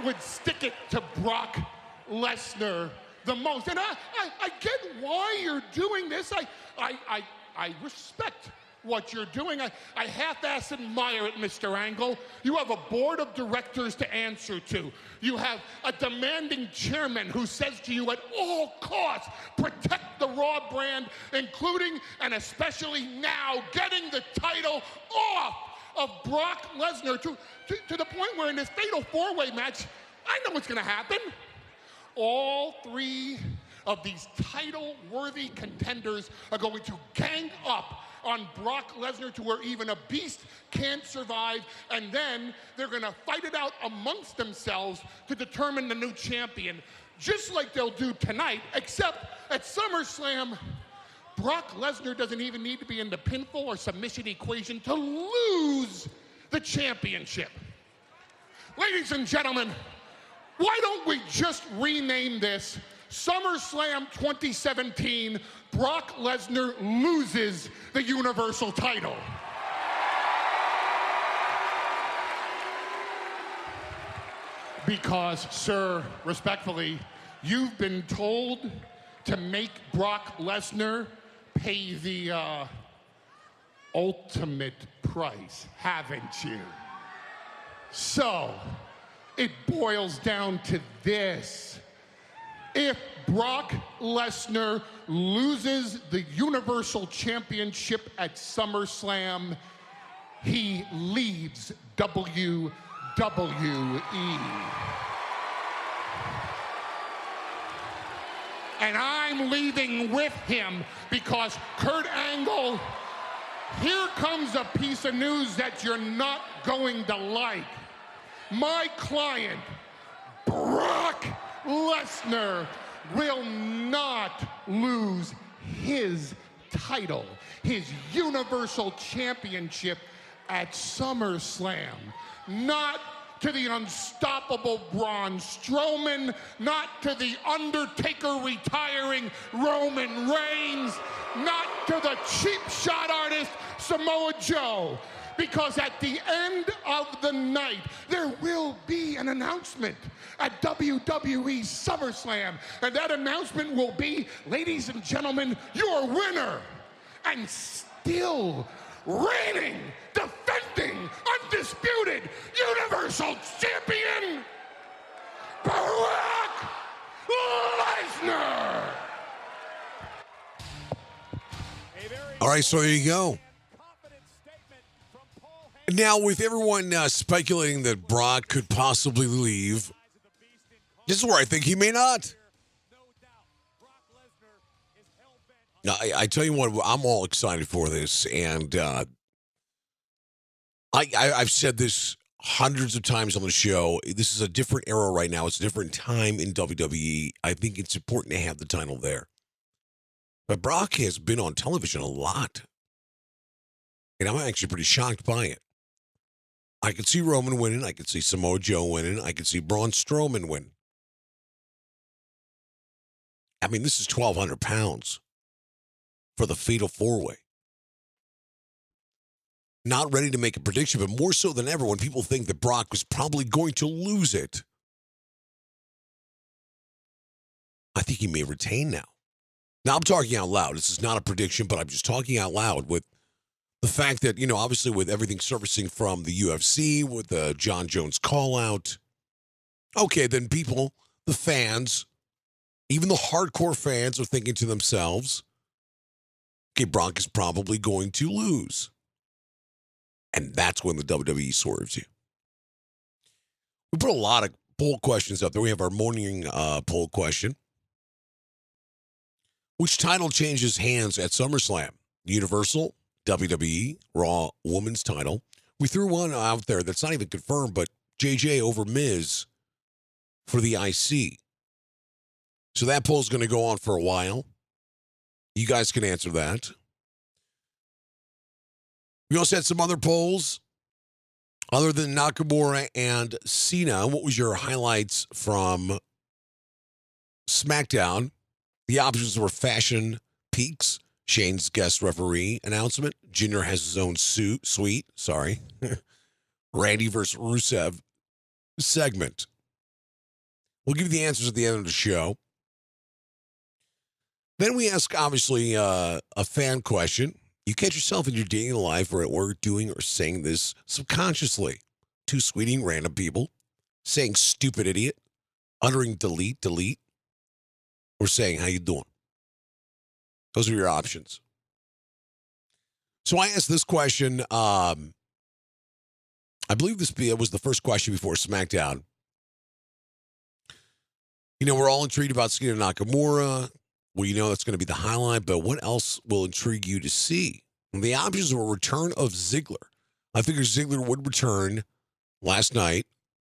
Speaker 21: would stick it to Brock Lesnar the most. And I get why you're doing this. I respect what you're doing. I half-ass admire it, Mr. Angle. You have a board of directors to answer to. You have a demanding chairman who says to you at all costs, protect the Raw brand, including and especially now getting the title off of Brock Lesnar to the point where in this fatal 4-way match, I know what's going to happen. All 3 of these title-worthy contenders are going to gang up on Brock Lesnar to where even a beast can't survive, and then they're going to fight it out amongst themselves to determine the new champion, just like they'll do tonight, except at SummerSlam, Brock Lesnar doesn't even need to be in the pinfall or submission equation to lose the championship. Ladies and gentlemen, why don't we just rename this SummerSlam 2017, Brock Lesnar loses the Universal title. Because, sir, respectfully, you've been told to make Brock Lesnar pay the ultimate price, haven't you? So, it boils down to this. If Brock Lesnar loses the Universal Championship at SummerSlam, he leaves WWE. And I'm leaving with him because Kurt Angle, here comes a piece of news that you're not going to like. My client, Brock Lesnar, will not lose his title, his Universal Championship at SummerSlam. Not to the unstoppable Braun Strowman, not to the Undertaker retiring Roman Reigns, not to the cheap shot artist Samoa Joe. Because at the end of the night, there will be an announcement at WWE SummerSlam. And that announcement will be, ladies and gentlemen, your winner and still reigning, defending, undisputed Universal Champion, Brock Lesnar.
Speaker 2: All right, so there you go. Now, with everyone speculating that Brock could possibly leave, this is where I think he may not. Now, I tell you what, I'm all excited for this, and I've said this hundreds of times on the show. This is a different era right now. It's a different time in WWE. I think it's important to have the title there. But Brock has been on television a lot, and I'm actually pretty shocked by it. I could see Roman winning. I could see Samoa Joe winning. I could see Braun Strowman win. I mean, this is 1,200 pounds for the fatal four-way. Not ready to make a prediction, but more so than ever, when people think that Brock was probably going to lose it, I think he may retain now. Now, I'm talking out loud. This is not a prediction, but I'm just talking out loud with the fact that, you know, obviously with everything surfacing from the UFC, with the John Jones call-out, okay, then people, the fans, even the hardcore fans are thinking to themselves, okay, Brock is probably going to lose. And that's when the WWE swerves you. We put a lot of poll questions up there. We have our morning poll question. Which title changes hands at SummerSlam? Universal, WWE, Raw Women's title. We threw one out there that's not even confirmed, but JJ over Miz for the IC. So that poll's going to go on for a while. You guys can answer that. We also had some other polls other than Nakamura and Cena. What was your highlights from SmackDown? The options were Fashion Peaks, Shane's guest referee announcement. Jinder has his own suite. Randy versus Rusev segment. We'll give you the answers at the end of the show. Then we ask, obviously, a fan question. You catch yourself in your daily life or at work doing or saying this subconsciously. Two sweeting random people saying stupid idiot, uttering delete, or saying how you doing. Those are your options. So I asked this question. I believe this was the first question before SmackDown. You know, we're all intrigued about Cena Nakamura. Well, you know that's going to be the highlight, but what else will intrigue you to see? And the options were return of Ziggler. I figured Ziggler would return last night,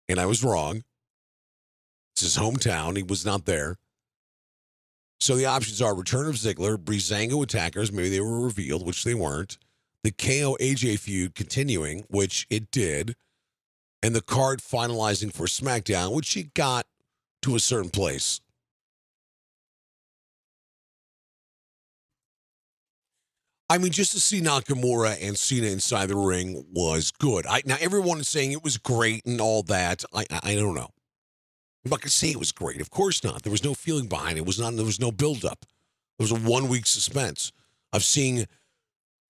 Speaker 2: and I was wrong. It's his hometown. He was not there. So the options are return of Ziggler, Breezango attackers, maybe they were revealed, which they weren't. The KO AJ feud continuing, which it did. And the card finalizing for SmackDown, which it got to a certain place. I mean, just to see Nakamura and Cena inside the ring was good. Now, everyone is saying it was great and all that. I don't know. I'm not going to say it was great. Of course not. There was no feeling behind it. There was no buildup. There was a 1-week suspense of seeing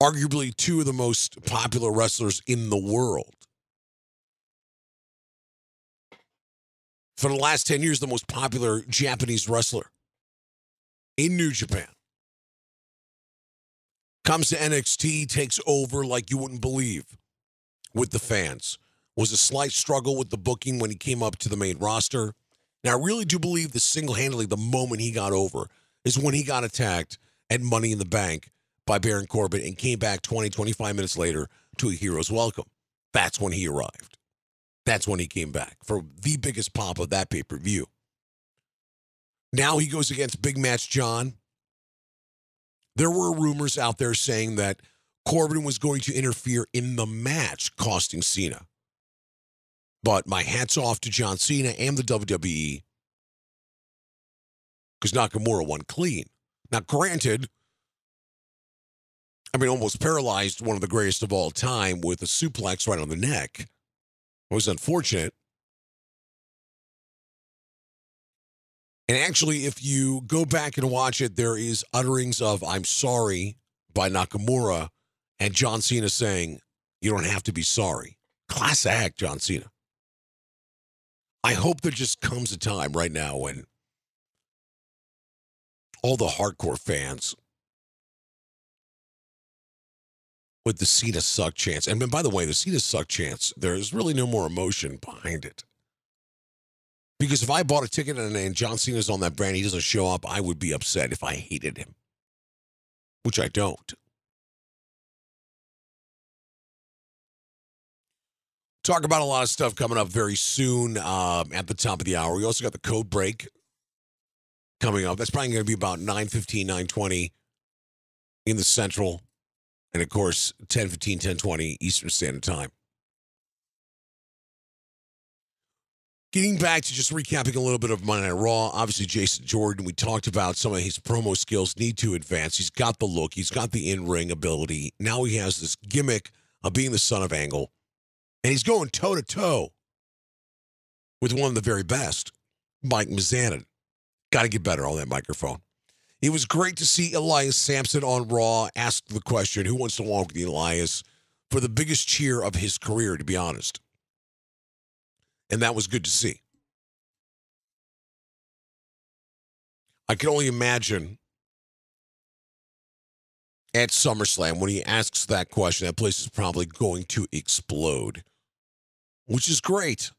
Speaker 2: arguably two of the most popular wrestlers in the world. For the last 10 years, the most popular Japanese wrestler in New Japan. Comes to NXT, takes over like you wouldn't believe with the fans. Was a slight struggle with the booking when he came up to the main roster. Now, I really do believe that single-handedly, the moment he got over, is when he got attacked at Money in the Bank by Baron Corbin and came back 20, 25 minutes later to a hero's welcome. That's when he arrived. That's when he came back for the biggest pop of that pay-per-view. Now he goes against Big Match John. There were rumors out there saying that Corbin was going to interfere in the match, costing Cena. But my hat's off to John Cena and the WWE because Nakamura won clean. Now, granted, almost paralyzed one of the greatest of all time with a suplex right on the neck. It was unfortunate. And actually, if you go back and watch it, there is utterings of "I'm sorry" by Nakamura and John Cena saying, "You don't have to be sorry." Class act, John Cena. I hope there just comes a time right now when all the hardcore fans with the Cena suck chants, and by the way, the Cena suck chants, there's really no more emotion behind it. Because if I bought a ticket and John Cena's on that brand, he doesn't show up, I would be upset if I hated him, which I don't. Talk about a lot of stuff coming up very soon at the top of the hour. We also got the code break coming up. That's probably going to be about 9:15, 9:20 in the Central. And, of course, 10:15, 10:20 Eastern Standard Time. Getting back to just recapping a little bit of Monday Night Raw, obviously Jason Jordan, we talked about some of his promo skills need to advance. He's got the look. He's got the in-ring ability. Now he has this gimmick of being the son of Angle. And he's going toe-to-toe with one of the very best, Mike Mizanin. Got to get better on that microphone. It was great to see Elias Sampson on Raw ask the question, who wants to walk with Elias, for the biggest cheer of his career, to be honest. And that was good to see. I can only imagine at SummerSlam when he asks that question, that place is probably going to explode, which is great.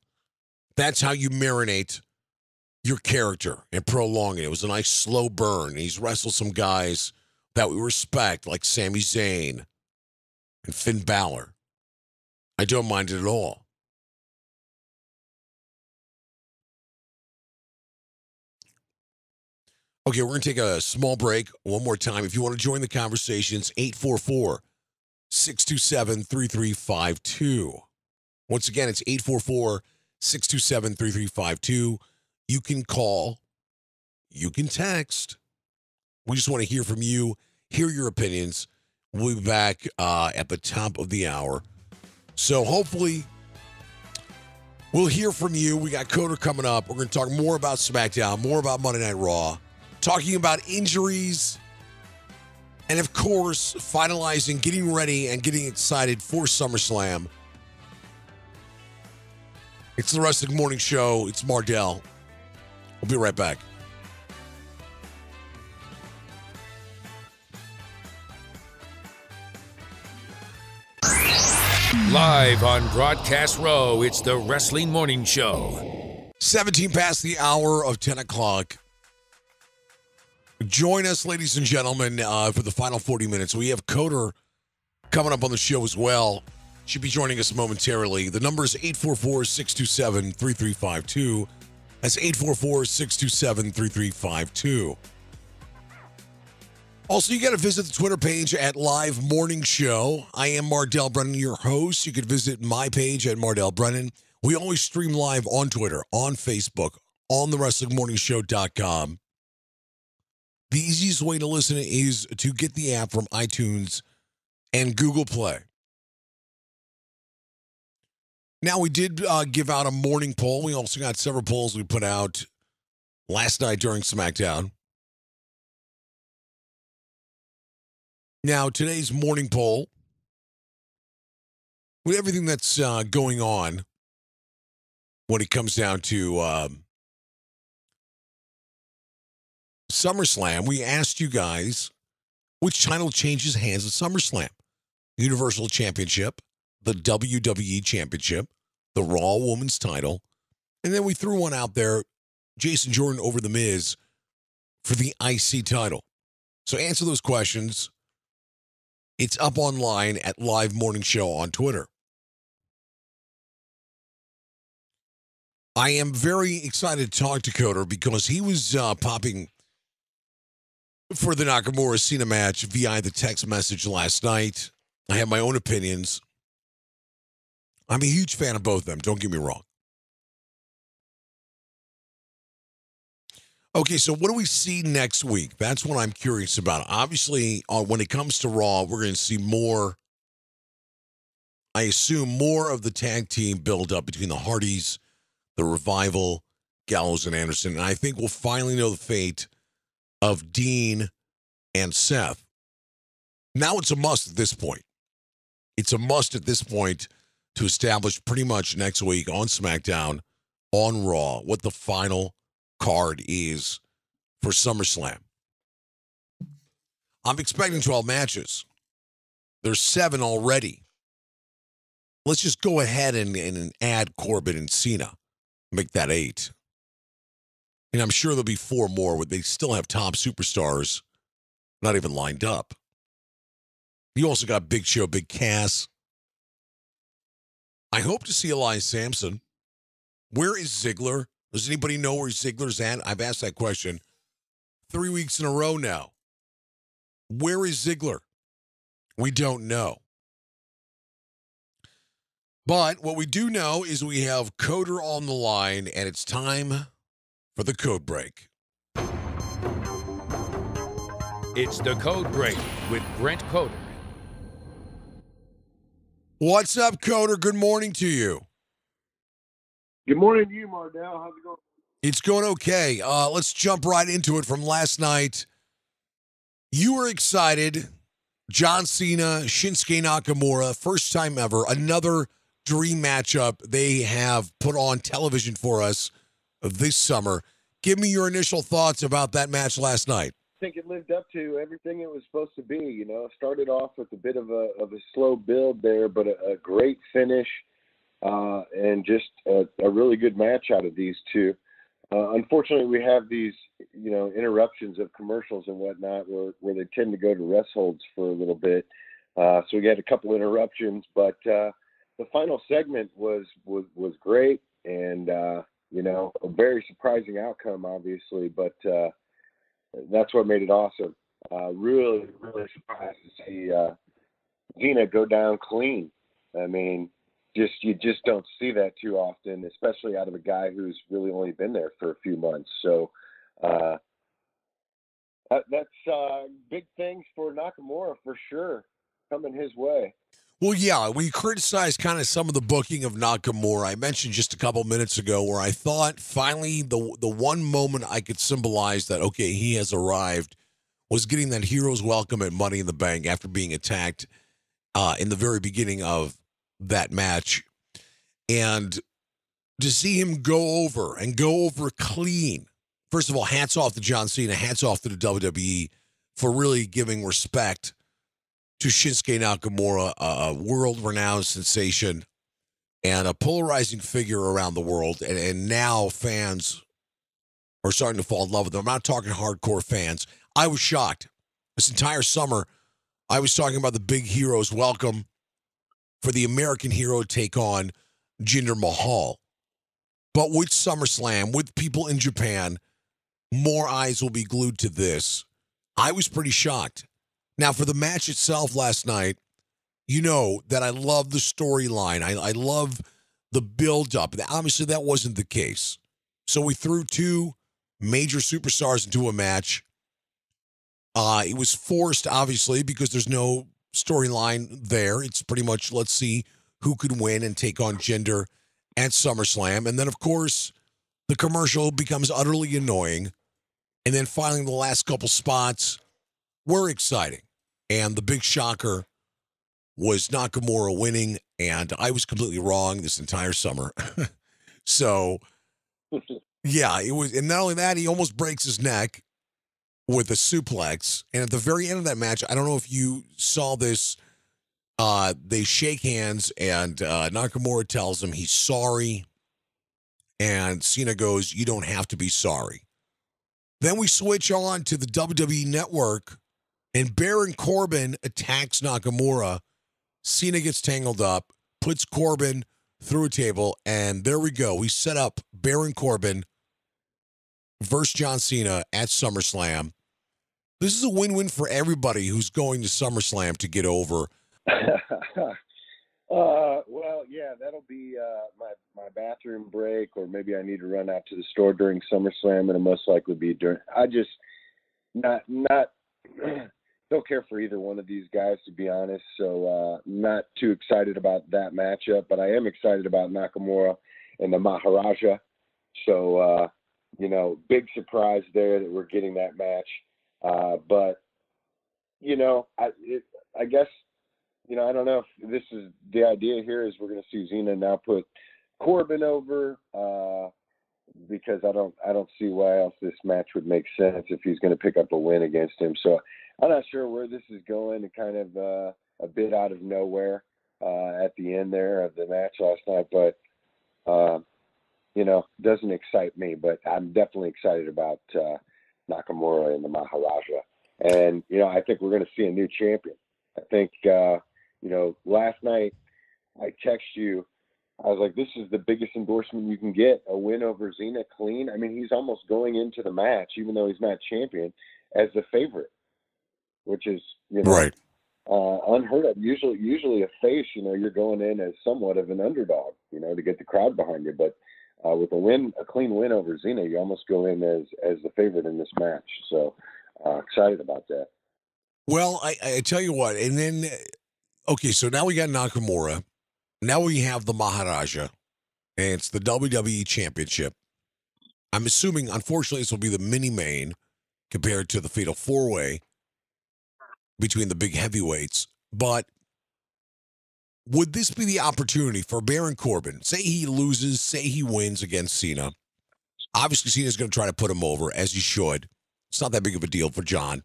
Speaker 2: That's how you marinate your character and prolong it. It was a nice slow burn. He's wrestled some guys that we respect, like Sami Zayn and Finn Balor. I don't mind it at all. Okay, we're going to take a small break one more time. If you want to join the conversation, it's 844-627-3352. Once again, it's 844-627-3352. You can call. You can text. We just want to hear from you, hear your opinions. We'll be back at the top of the hour. So hopefully we'll hear from you. We got Coder coming up. We're going to talk more about SmackDown, more about Monday Night Raw, talking about injuries, and of course, finalizing, getting ready, and getting excited for SummerSlam. It's the Wrestling Morning Show. It's Mardel. We'll be right back.
Speaker 1: Live on Broadcast Row, it's the Wrestling Morning Show.
Speaker 2: 17 past the hour of 10 o'clock. Join us, ladies and gentlemen, for the final 40 minutes. We have Coder coming up on the show as well. Should be joining us momentarily. The number is 844-627-3352. That's 844-627-3352. Also, you got to visit the Twitter page at Live Morning Show. I am Mardel Brennan, your host. You could visit my page at Mardel Brennan. We always stream live on Twitter, on Facebook, on thewrestlingmorningshow.com. The easiest way to listen is to get the app from iTunes and Google Play. Now, we did give out a morning poll. We also got several polls we put out last night during SmackDown. Now, today's morning poll, with everything that's going on when it comes down to SummerSlam, we asked you guys which title changes hands at SummerSlam. Universal Championship, the WWE Championship, the Raw Women's title, and then we threw one out there, Jason Jordan over The Miz for the IC title? So answer those questions. It's up online at Live Morning Show on Twitter. I am very excited to talk to Coder because he was popping for the Nakamura Cena match via the text message last night. I have my own opinions. I'm a huge fan of both of them, don't get me wrong. Okay, so what do we see next week? That's what I'm curious about. Obviously, when it comes to Raw, we're going to see more, I assume, more of the tag team build up between the Hardys, the Revival, Gallows, and Anderson. And I think we'll finally know the fate of Dean and Seth. Now it's a must at this point. It's a must at this point to establish pretty much next week on SmackDown, on Raw, what the final card is for SummerSlam. I'm expecting 12 matches. There's 7 already. Let's just go ahead and add Corbin and Cena. Make that 8. And I'm sure there'll be 4 more, but they still have top superstars not even lined up. You also got Big Show, Big Cass. I hope to see Elias Sampson. Where is Ziggler? Does anybody know where Ziggler's at? I've asked that question 3 weeks in a row now. Where is Ziggler? We don't know. But what we do know is we have Coder on the line, and it's time for the code break.
Speaker 1: It's the Code Break with Brent Coder.
Speaker 2: What's up, Coder? Good morning to you.
Speaker 8: Good morning to you, Mardel. How's it going?
Speaker 2: It's going okay. Let's jump right into it from last night. You were excited. John Cena, Shinsuke Nakamura, first time ever. Another dream matchup they have put on television for us this summer. Give me your initial thoughts about that match last night.
Speaker 8: I think it lived up to everything it was supposed to be. You know, started off with a bit of a slow build there, but a great finish and just a really good match out of these two. Unfortunately, we have these, interruptions of commercials and whatnot where they tend to go to rest holds for a little bit. So we had a couple interruptions, but the final segment was great and, a very surprising outcome, obviously, but that's what made it awesome. Really, really surprised to see Cena go down clean. I mean, you just don't see that too often, especially out of a guy who's really only been there for a few months. So that's big things for Nakamura for sure coming his way.
Speaker 2: Well, yeah, we criticized kind of some of the booking of Nakamura. I mentioned just a couple minutes ago where I thought finally the one moment I could symbolize that, okay, he has arrived was getting that hero's welcome at Money in the Bank after being attacked in the very beginning of that match. And to see him go over clean. First of all, hats off to John Cena, hats off to the WWE for really giving respect to Shinsuke Nakamura, a world-renowned sensation and a polarizing figure around the world. And now fans are starting to fall in love with him. I'm not talking hardcore fans. I was shocked. This entire summer, I was talking about the big hero's welcome for the American hero to take on Jinder Mahal. But with SummerSlam, with people in Japan, more eyes will be glued to this. I was pretty shocked. Now, for the match itself last night, you know that I love the storyline. I love the build-up. Obviously, that wasn't the case. So we threw 2 major superstars into a match. It was forced, obviously, because there's no storyline there. It's pretty much, let's see who could win and take on Jinder at SummerSlam. And then, of course, the commercial becomes utterly annoying. And then finally, the last couple spots were exciting. And the big shocker was Nakamura winning, and I was completely wrong this entire summer. So, yeah, it was. And not only that, he almost breaks his neck with a suplex. And at the very end of that match, I don't know if you saw this, they shake hands, and Nakamura tells him he's sorry. And Cena goes, "You don't have to be sorry." Then we switch on to the WWE Network, and Baron Corbin attacks Nakamura. Cena gets tangled up, puts Corbin through a table, and there we go. We set up Baron Corbin versus John Cena at SummerSlam. This is a win-win for everybody who's going to SummerSlam to get over.
Speaker 8: Well, yeah, that'll be my bathroom break, or maybe I need to run out to the store during SummerSlam, and it'll most likely be during. I just not don't care for either one of these guys, to be honest. So not too excited about that matchup, but I am excited about Nakamura and the Maharaja. So big surprise there that we're getting that match. But I guess. I don't know if this is the idea here is we're going to see Cena now put Corbin over because I don't see why else this match would make sense if he's going to pick up a win against him. So I'm not sure where this is going, and kind of a bit out of nowhere at the end there of the match last night. But, doesn't excite me. But I'm definitely excited about Nakamura and the Maharaja. And, I think we're going to see a new champion. I think, last night I texted you. I was like, this is the biggest endorsement you can get, a win over Cena clean. I mean, he's almost going into the match, even though he's not champion, as the favorite, which is,
Speaker 2: right.
Speaker 8: Unheard of. Usually a face, you're going in as somewhat of an underdog, to get the crowd behind you. But with a clean win over Cena, you almost go in as the favorite in this match. So excited about that.
Speaker 2: Well, I tell you what, and then, okay, so now we got Nakamura. Now we have the Maharaja, and it's the WWE Championship. I'm assuming, unfortunately, this will be the mini-main compared to the Fatal 4-Way between the big heavyweights. But would this be the opportunity for Baron Corbin? Say he loses, say he wins against Cena. Obviously, Cena's going to try to put him over, as he should. It's not that big of a deal for John.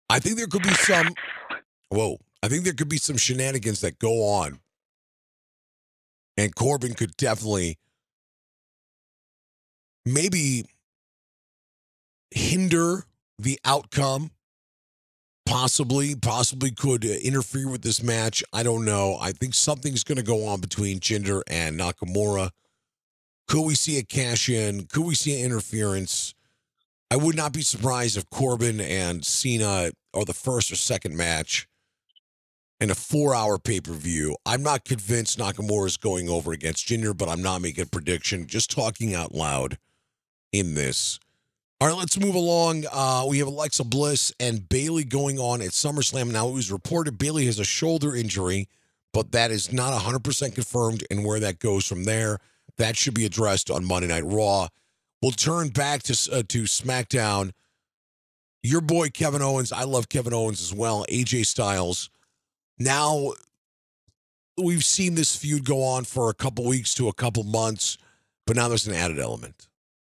Speaker 2: I think there could be some shenanigans that go on. And Corbin could definitely maybe hinder the outcome. Possibly could interfere with this match. I don't know. I think something's going to go on between Jinder and Nakamura. Could we see a cash-in? Could we see an interference? I would not be surprised if Corbin and Cena are the first or second match in a 4-hour pay-per-view. I'm not convinced Nakamura is going over against Jinder, but I'm not making a prediction. Just talking out loud in this. All right, let's move along. We have Alexa Bliss and Bayley going on at SummerSlam. Now, it was reported Bayley has a shoulder injury, but that is not 100% confirmed, and where that goes from there, that should be addressed on Monday Night Raw. We'll turn back to SmackDown. Your boy Kevin Owens, I love Kevin Owens as well, AJ Styles. Now, we've seen this feud go on for a couple weeks to a couple months, but now there's an added element.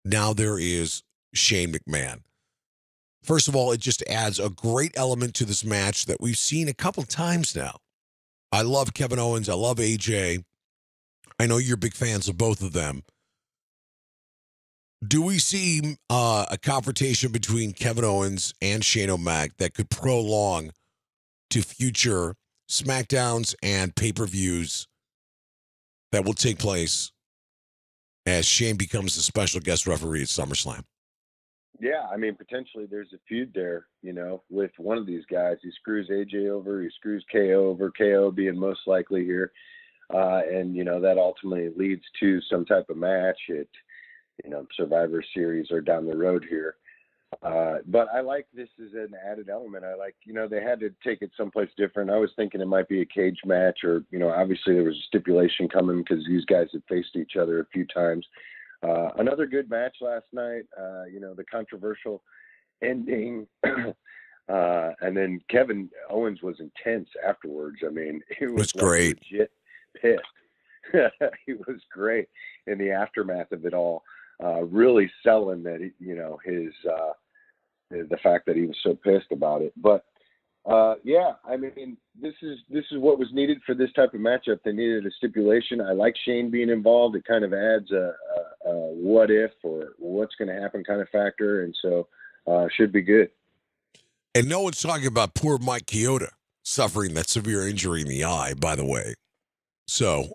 Speaker 2: Now there is Shane McMahon. First of all, it just adds a great element to this match that we've seen a couple times now. I love Kevin Owens. I love AJ. I know you're big fans of both of them. Do we see a confrontation between Kevin Owens and Shane O'Mac that could prolong to future SmackDowns and pay-per-views that will take place as Shane becomes a special guest referee at SummerSlam?
Speaker 8: Yeah, I mean, potentially there's a feud there, with one of these guys. He screws AJ over, he screws KO over, KO being most likely here. And, that ultimately leads to some type of match at, Survivor Series or down the road here. But I like this as an added element. I like, they had to take it someplace different. I was thinking it might be a cage match or, obviously there was a stipulation coming because these guys had faced each other a few times. Another good match last night, the controversial ending. And then Kevin Owens was intense afterwards. I mean, he was
Speaker 2: great.
Speaker 8: Legit pissed. He was great in the aftermath of it all. Really selling that, his the fact that he was so pissed about it. But yeah, I mean, this is what was needed for this type of matchup. They needed a stipulation. I like Shane being involved. It kind of adds a what if or what's going to happen kind of factor, and so should be good.
Speaker 2: And no one's talking about poor Mike Chioda suffering that severe injury in the eye, by the way. So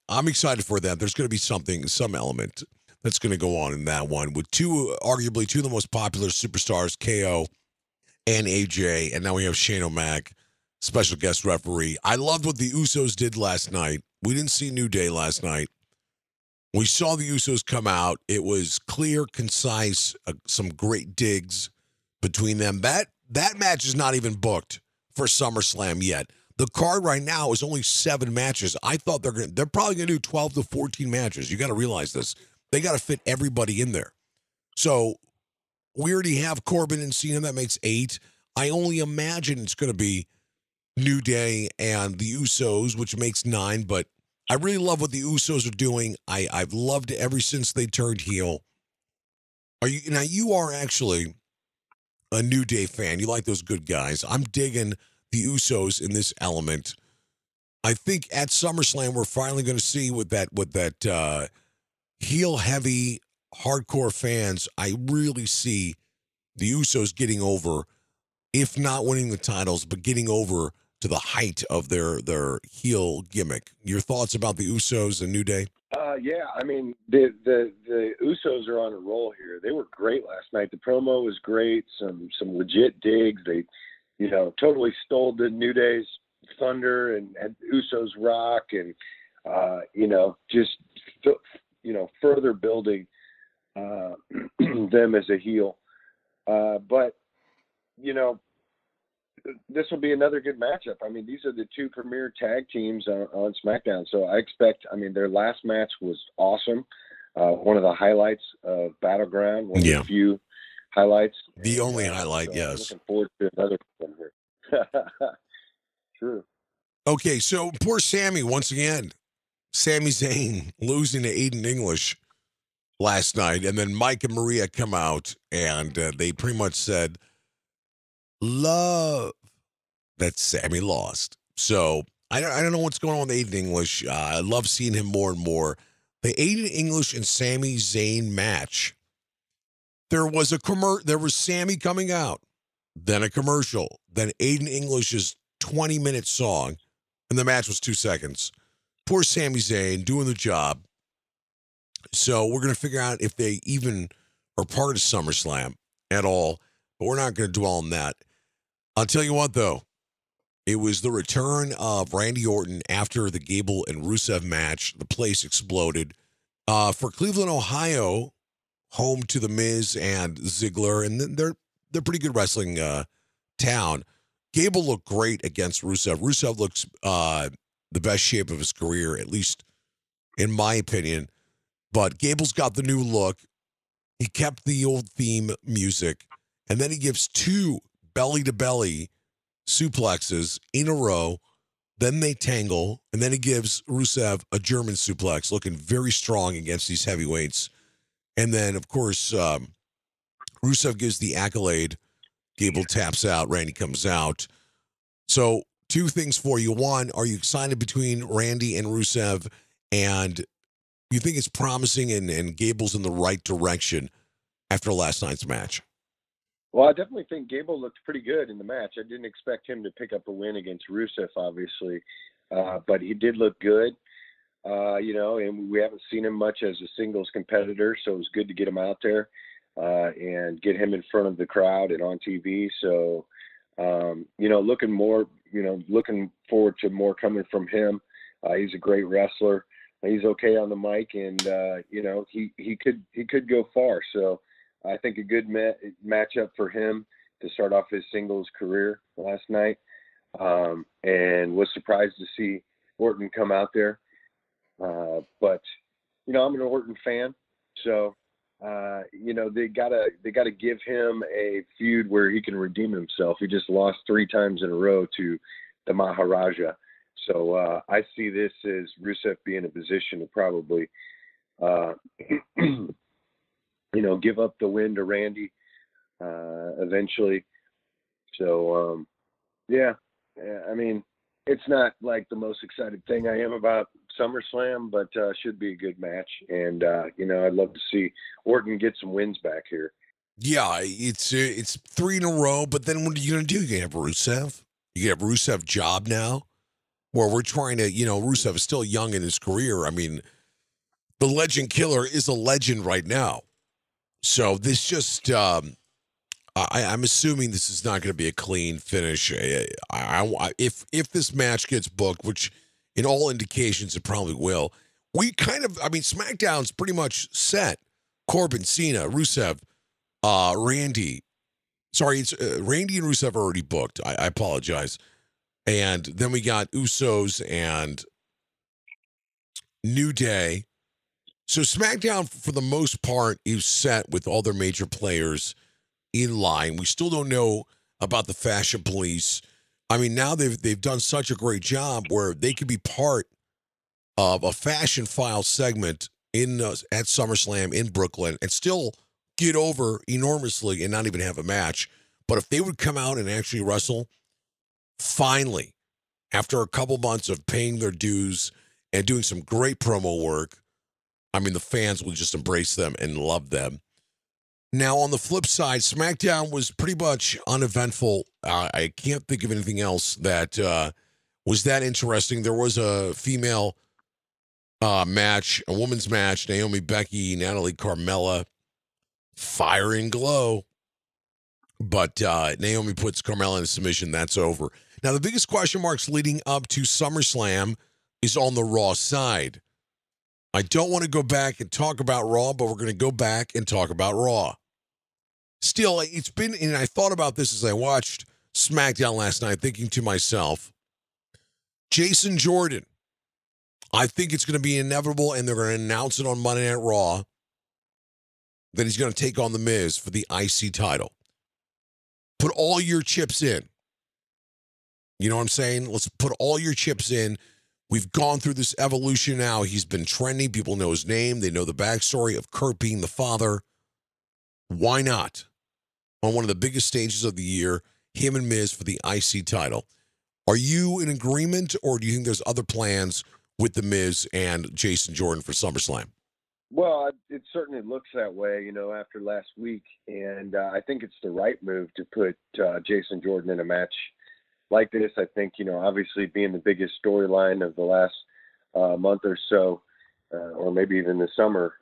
Speaker 2: I'm excited for that. There's going to be some element that's going to go on in that one with arguably two of the most popular superstars, KO and AJ, and now we have Shane O'Mac, special guest referee. I loved what the Usos did last night. We didn't see New Day last night. We saw the Usos come out. It was clear, concise, some great digs between them. That match is not even booked for SummerSlam yet. The card right now is only 7 matches. I thought they're probably going to do 12 to 14 matches. You got to realize this. They got to fit everybody in there. So we already have Corbin and Cena. That makes 8. I only imagine it's going to be New Day and the Usos, which makes 9. But I really love what the Usos are doing. I've loved it ever since they turned heel. You are actually a New Day fan. You like those good guys. I'm digging the Usos in this element. I think at SummerSlam we're finally going to see with that heel heavy hardcore fans. I really see the Usos getting over, if not winning the titles, but getting over to the height of their heel gimmick. Your thoughts about the Usos and New Day?
Speaker 8: Yeah, I mean, the Usos are on a roll here. They were great last night. The promo was great. Some legit digs. They, totally stole the New Day's thunder and had Usos rock and, just, further building them as a heel. But, this will be another good matchup. I mean, these are the 2 premier tag teams on SmackDown. So I expect, their last match was awesome. One of the highlights of Battleground, one of the few highlights.
Speaker 2: The only highlight,
Speaker 8: so
Speaker 2: yes.
Speaker 8: I'm looking forward to another one here. True.
Speaker 2: Okay, so poor Sammy, once again. Sami Zayn losing to Aiden English last night. And then Mike and Maria come out, and they pretty much said, love that Sammy lost. So I don't know what's going on with Aiden English. I love seeing him more and more. The Aiden English and Sami Zayn match. There was Sammy coming out, then a commercial, then Aiden English's 20-minute song, and the match was 2 seconds. Poor Sami Zayn doing the job. So we're going to figure out if they even are part of SummerSlam at all, but we're not going to dwell on that. I'll tell you what, though. It was the return of Randy Orton after the Gable and Rusev match. The place exploded. For Cleveland, Ohio, home to The Miz and Ziggler, and they're pretty good wrestling town. Gable looked great against Rusev. Rusev looks the best shape of his career, at least in my opinion. But Gable's got the new look. He kept the old theme music, and then he gives 2 belly-to-belly suplexes in a row. Then they tangle, and then he gives Rusev a German suplex, looking very strong against these heavyweights. And then, of course, Rusev gives the accolade. Gable taps out. Randy comes out. So 2 things for you. One, are you excited between Randy and Rusev? And you think it's promising and Gable's in the right direction after last night's match?
Speaker 8: Well, I definitely think Gable looked pretty good in the match. I didn't expect him to pick up a win against Rusev, obviously, but he did look good, and we haven't seen him much as a singles competitor, so it was good to get him out there and get him in front of the crowd and on TV. So, looking forward to more coming from him. He's a great wrestler. He's okay on the mic, and he could go far. So I think a good matchup for him to start off his singles career last night, and was surprised to see Orton come out there. But I'm an Orton fan, so they gotta give him a feud where he can redeem himself. He just lost 3 times in a row to the Maharaja. So I see this as Rusev being in a position to probably, give up the win to Randy eventually. So, I mean, it's not like the most excited thing I am about SummerSlam, but should be a good match. And, I'd love to see Orton get some wins back here.
Speaker 2: Yeah, it's 3 in a row, but then what are you going to do? You have Rusev? You have Rusev job now? Where we're trying to, Rusev is still young in his career. I mean, the Legend Killer is a legend right now. So this just, I'm assuming this is not going to be a clean finish. If this match gets booked, which in all indications it probably will, SmackDown's pretty much set. Corbin, Cena, Rusev, Randy. Sorry, it's Randy and Rusev are already booked. I apologize. And then we got Usos and New Day. So SmackDown, for the most part, is set with all their major players in line. We still don't know about the Fashion Police. I mean, now they've done such a great job where they could be part of a Fashion File segment at SummerSlam in Brooklyn and still get over enormously and not even have a match. But if they would come out and actually wrestle, finally, after a couple months of paying their dues and doing some great promo work, I mean, the fans will just embrace them and love them. Now, on the flip side, SmackDown was pretty much uneventful. I can't think of anything else that was that interesting. There was a female match, a women's match, Naomi, Becky, Natalie, Carmella, fire and glow. But Naomi puts Carmella in submission. That's over. Now, the biggest question marks leading up to SummerSlam is on the Raw side. I don't want to go back and talk about Raw, but we're going to go back and talk about Raw. Still, it's been, and I thought about this as I watched SmackDown last night, thinking to myself, Jason Jordan, I think it's going to be inevitable, and they're going to announce it on Monday Night Raw, that he's going to take on The Miz for the IC title. Put all your chips in. You know what I'm saying? Let's put all your chips in. We've gone through this evolution now. He's been trending. People know his name. They know the backstory of Kurt being the father. Why not? On one of the biggest stages of the year, him and Miz for the IC title. Are you in agreement, or do you think there's other plans with The Miz and Jason Jordan for SummerSlam?
Speaker 8: Well, it certainly looks that way, after last week. And I think it's the right move to put Jason Jordan in a match like this. I think, obviously being the biggest storyline of the last month or so, or maybe even the summer,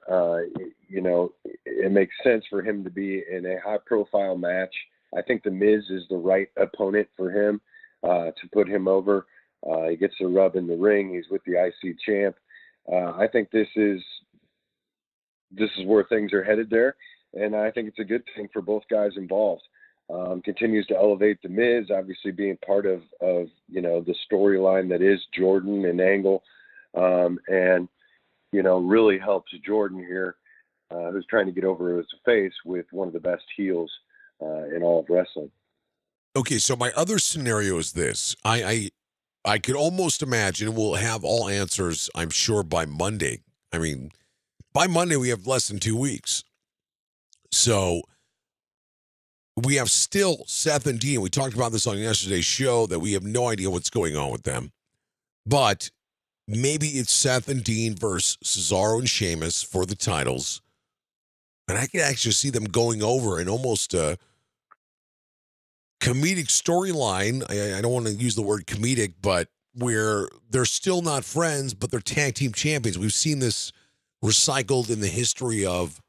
Speaker 8: it makes sense for him to be in a high-profile match. I think The Miz is the right opponent for him to put him over. He gets the rub in the ring. He's with the IC champ. I think this is where things are headed there, and I think it's a good thing for both guys involved. Continues to elevate The Miz, obviously being part of the storyline that is Jordan and Angle, and really helps Jordan here, who's trying to get over his face with one of the best heels in all of wrestling.
Speaker 2: Okay, so my other scenario is this. I could almost imagine we'll have all answers, I'm sure, by Monday. I mean, by Monday, we have less than 2 weeks. So we have still Seth and Dean. We talked about this on yesterday's show, that we have no idea what's going on with them. But maybe it's Seth and Dean versus Cesaro and Sheamus for the titles. And I can actually see them going over in almost a comedic storyline. I don't want to use the word comedic, but where they're still not friends, but they're tag team champions. We've seen this recycled in the history of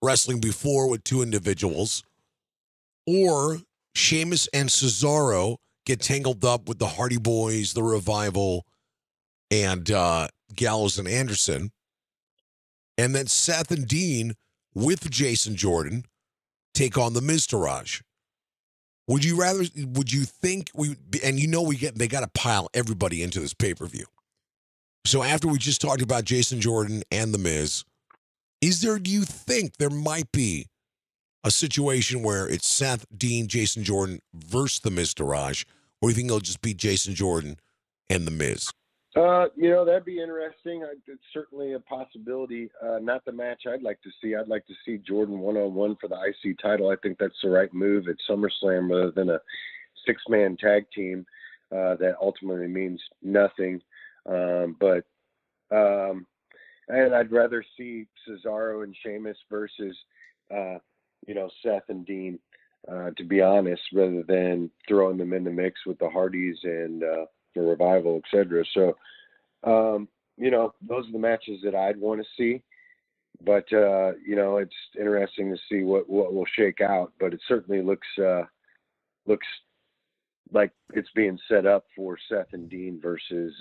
Speaker 2: wrestling before with two individuals. Or Sheamus and Cesaro get tangled up with the Hardy Boys, the Revival, and Gallows and Anderson. And then Seth and Dean with Jason Jordan take on the Miztourage. Would you think they got to pile everybody into this pay-per-view. So after we just talked about Jason Jordan and The Miz, do you think there might be a situation where it's Seth, Dean, Jason Jordan versus the Miztourage, or do you think it'll just be Jason Jordan and The Miz?
Speaker 8: That'd be interesting. It's certainly a possibility. Not the match I'd like to see. I'd like to see Jordan one-on-one for the IC title. I think that's the right move at SummerSlam rather than a six-man tag team that ultimately means nothing. But And I'd rather see Cesaro and Sheamus versus, Seth and Dean, to be honest, rather than throwing them in the mix with the Hardys and the Revival, etc. So, those are the matches that I'd want to see. But, it's interesting to see what will shake out. But it certainly looks like it's being set up for Seth and Dean versus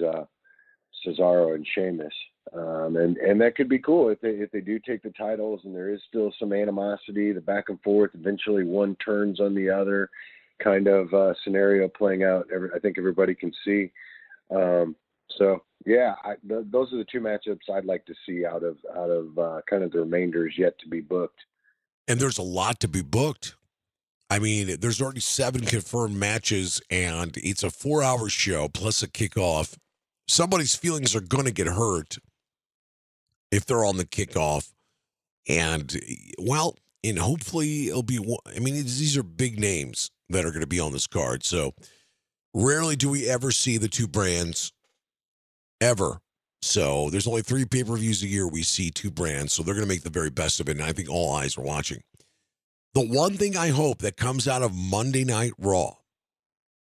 Speaker 8: Cesaro and Sheamus. And that could be cool if they do take the titles and there is still some animosity, the back and forth, eventually one turns on the other kind of scenario playing out. I think everybody can see. Those are the two matchups I'd like to see out of kind of the remainders yet to be booked.
Speaker 2: And there's a lot to be booked. I mean, there's already 7 confirmed matches, and it's a 4-hour show plus a kickoff. Somebody's feelings are going to get hurt if they're on the kickoff. And, hopefully it'll be, these are big names that are going to be on this card. So rarely do we ever see the two brands ever. So there's only 3 pay-per-views a year we see 2 brands. So they're going to make the very best of it. And I think all eyes are watching. The one thing I hope that comes out of Monday Night Raw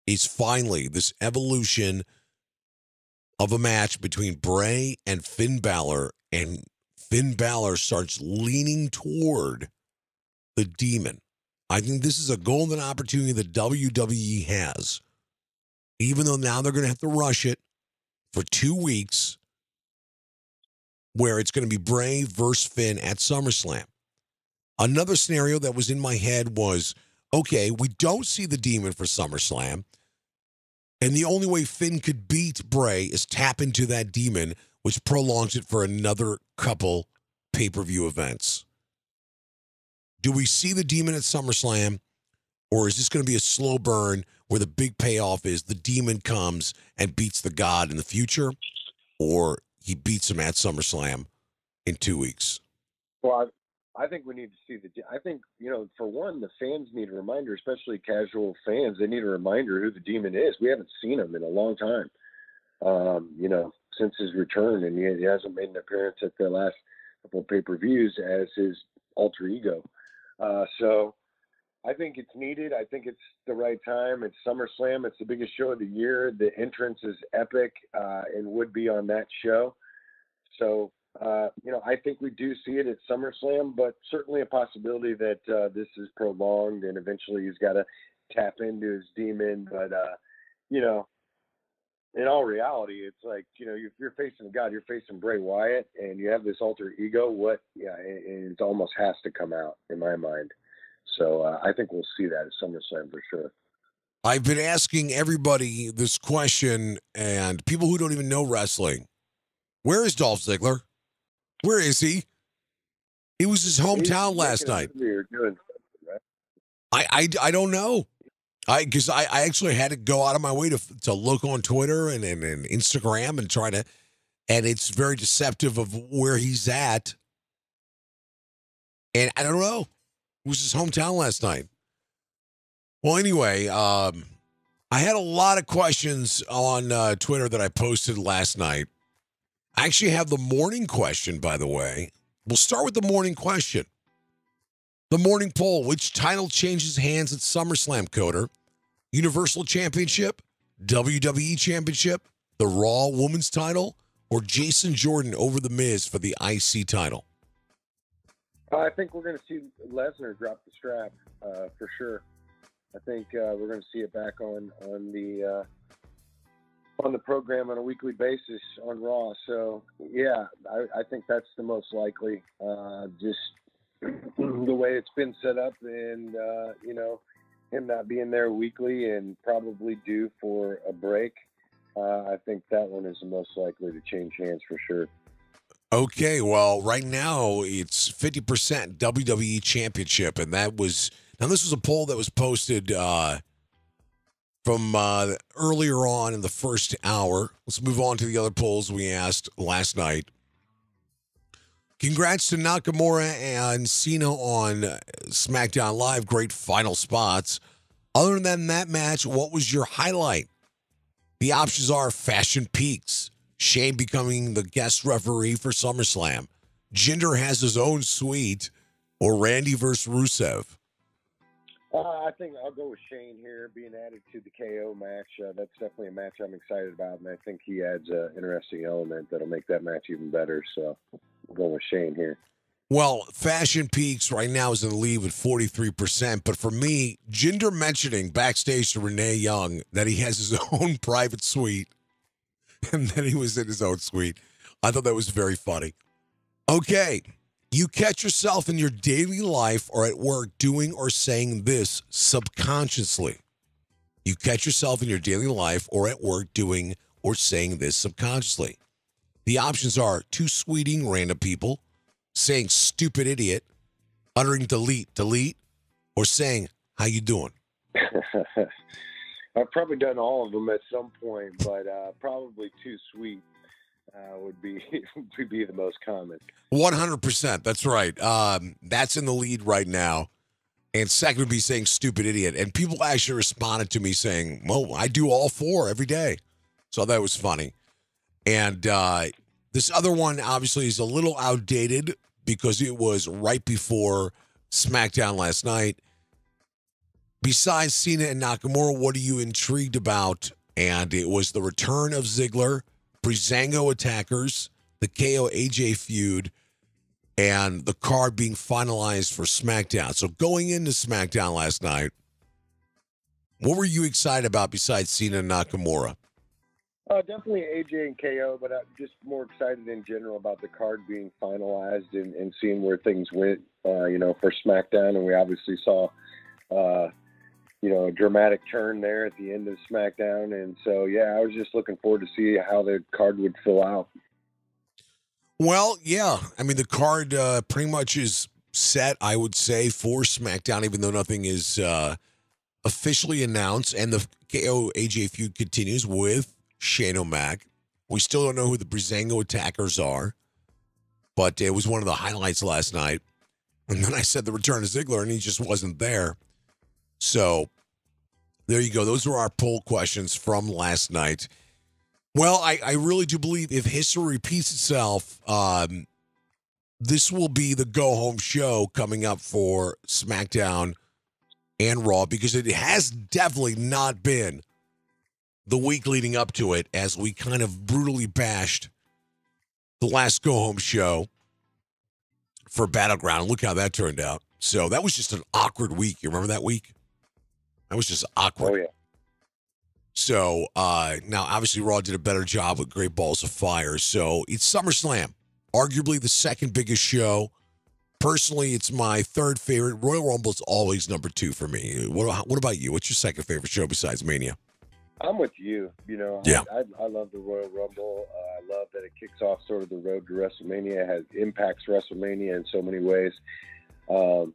Speaker 2: is finally this evolution of a match between Bray and Finn Balor, and Finn Balor starts leaning toward the Demon. I think this is a golden opportunity that WWE has, even though now they're going to have to rush it for 2 weeks, where it's going to be Bray versus Finn at SummerSlam. Another scenario that was in my head was, okay, we don't see the Demon for SummerSlam, and the only way Finn could beat Bray is tap into that Demon, which prolongs it for another couple pay-per-view events. Do we see the Demon at SummerSlam, or is this going to be a slow burn where the big payoff is the Demon comes and beats the God in the future, or he beats him at SummerSlam in 2 weeks?
Speaker 8: Well, I think we need to see I think, for one, the fans need a reminder, especially casual fans. They need a reminder who the Demon is. We haven't seen him in a long time, since his return, and he hasn't made an appearance at the last couple of pay-per-views as his alter ego. So I think it's needed. I think it's the right time. It's SummerSlam. It's the biggest show of the year. The entrance is epic and would be on that show. So, I think we do see it at SummerSlam, but certainly a possibility that this is prolonged and eventually he's got to tap into his Demon. But, in all reality, it's like, if you're facing a God, you're facing Bray Wyatt, and you have this alter ego, it almost has to come out in my mind. So I think we'll see that at SummerSlam for sure.
Speaker 2: I've been asking everybody this question, and people who don't even know wrestling. Where is Dolph Ziggler? Where is he? He was his hometown last night. I don't know. Because I actually had to go out of my way to look on Twitter and Instagram and try to, and it's very deceptive of where he's at. And I don't know. It was his hometown last night. Well, anyway, I had a lot of questions on Twitter that I posted last night. I actually have the morning question, by the way. We'll start with the morning question. The morning poll: which title changes hands at SummerSlam, Coder? Universal Championship, WWE Championship, the Raw Women's title, or Jason Jordan over The Miz for the IC title?
Speaker 8: I think we're going to see Lesnar drop the strap for sure. I think we're going to see it back on the program on a weekly basis on Raw. So yeah, I think that's the most likely. Just the way it's been set up, and him not being there weekly and probably due for a break. I think that one is the most likely to change hands for sure.
Speaker 2: Okay, well, right now it's 50% WWE Championship, and this was a poll that was posted from earlier on in the first hour. Let's move on to the other polls we asked last night. Congrats to Nakamura and Cena on SmackDown Live. Great final spots. Other than that match, what was your highlight? The options are Fashion Peaks, Shane becoming the guest referee for SummerSlam. Jinder has his own suite, or Randy versus Rusev.
Speaker 8: I think I'll go with Shane here, being added to the KO match. That's definitely a match I'm excited about, and I think he adds an interesting element that'll make that match even better. So I'm going with Shane here.
Speaker 2: Well, Fashion Peaks right now is in the lead with 43%, but for me, Jinder mentioning backstage to Renee Young that he has his own private suite, and then he was in his own suite, I thought that was very funny. Okay, you catch yourself in your daily life or at work doing or saying this subconsciously. You catch yourself in your daily life or at work doing or saying this subconsciously. The options are two-sweeting random people, saying stupid idiot, uttering delete, or saying, how you doing?
Speaker 8: I've probably done all of them at some point, but probably too sweet would be the most common.
Speaker 2: 100%. That's right. That's in the lead right now. And second would be saying stupid idiot. And people actually responded to me saying, well, I do all four every day. So that was funny. And this other one obviously is a little outdated because it was right before SmackDown last night. Besides Cena and Nakamura, what are you intrigued about? And it was the return of Ziggler, Breezango attackers, the KO AJ feud, and the card being finalized for SmackDown. So going into SmackDown last night, what were you excited about besides Cena and Nakamura?
Speaker 8: Definitely AJ and KO, but I'm just more excited in general about the card being finalized and seeing where things went, for SmackDown. And we obviously saw, a dramatic turn there at the end of SmackDown. And so, yeah, I was just looking forward to see how the card would fill out.
Speaker 2: Well, yeah. I mean, the card pretty much is set, I would say, for SmackDown, even though nothing is officially announced. And the KO AJ feud continues with Shane O'Mac. We still don't know who the Breezango attackers are, but it was one of the highlights last night. And then I said the return of Ziggler, and he just wasn't there. So there you go. Those were our poll questions from last night. Well, I really do believe if history repeats itself, this will be the go-home show coming up for SmackDown and Raw, because it has definitely not been the week leading up to it, as we kind of brutally bashed the last go-home show for Battleground. Look how that turned out. So that was just an awkward week. You remember that week? That was just awkward.
Speaker 8: Oh, yeah.
Speaker 2: So now, obviously, Raw did a better job with Great Balls of Fire. So it's SummerSlam, arguably the second biggest show. Personally, it's my third favorite. Royal Rumble is always number 2 for me. What about you? What's your second favorite show besides Mania?
Speaker 8: I'm with you.
Speaker 2: Yeah.
Speaker 8: I love the Royal Rumble. I love that it kicks off sort of the road to WrestleMania. It impacts WrestleMania in so many ways. But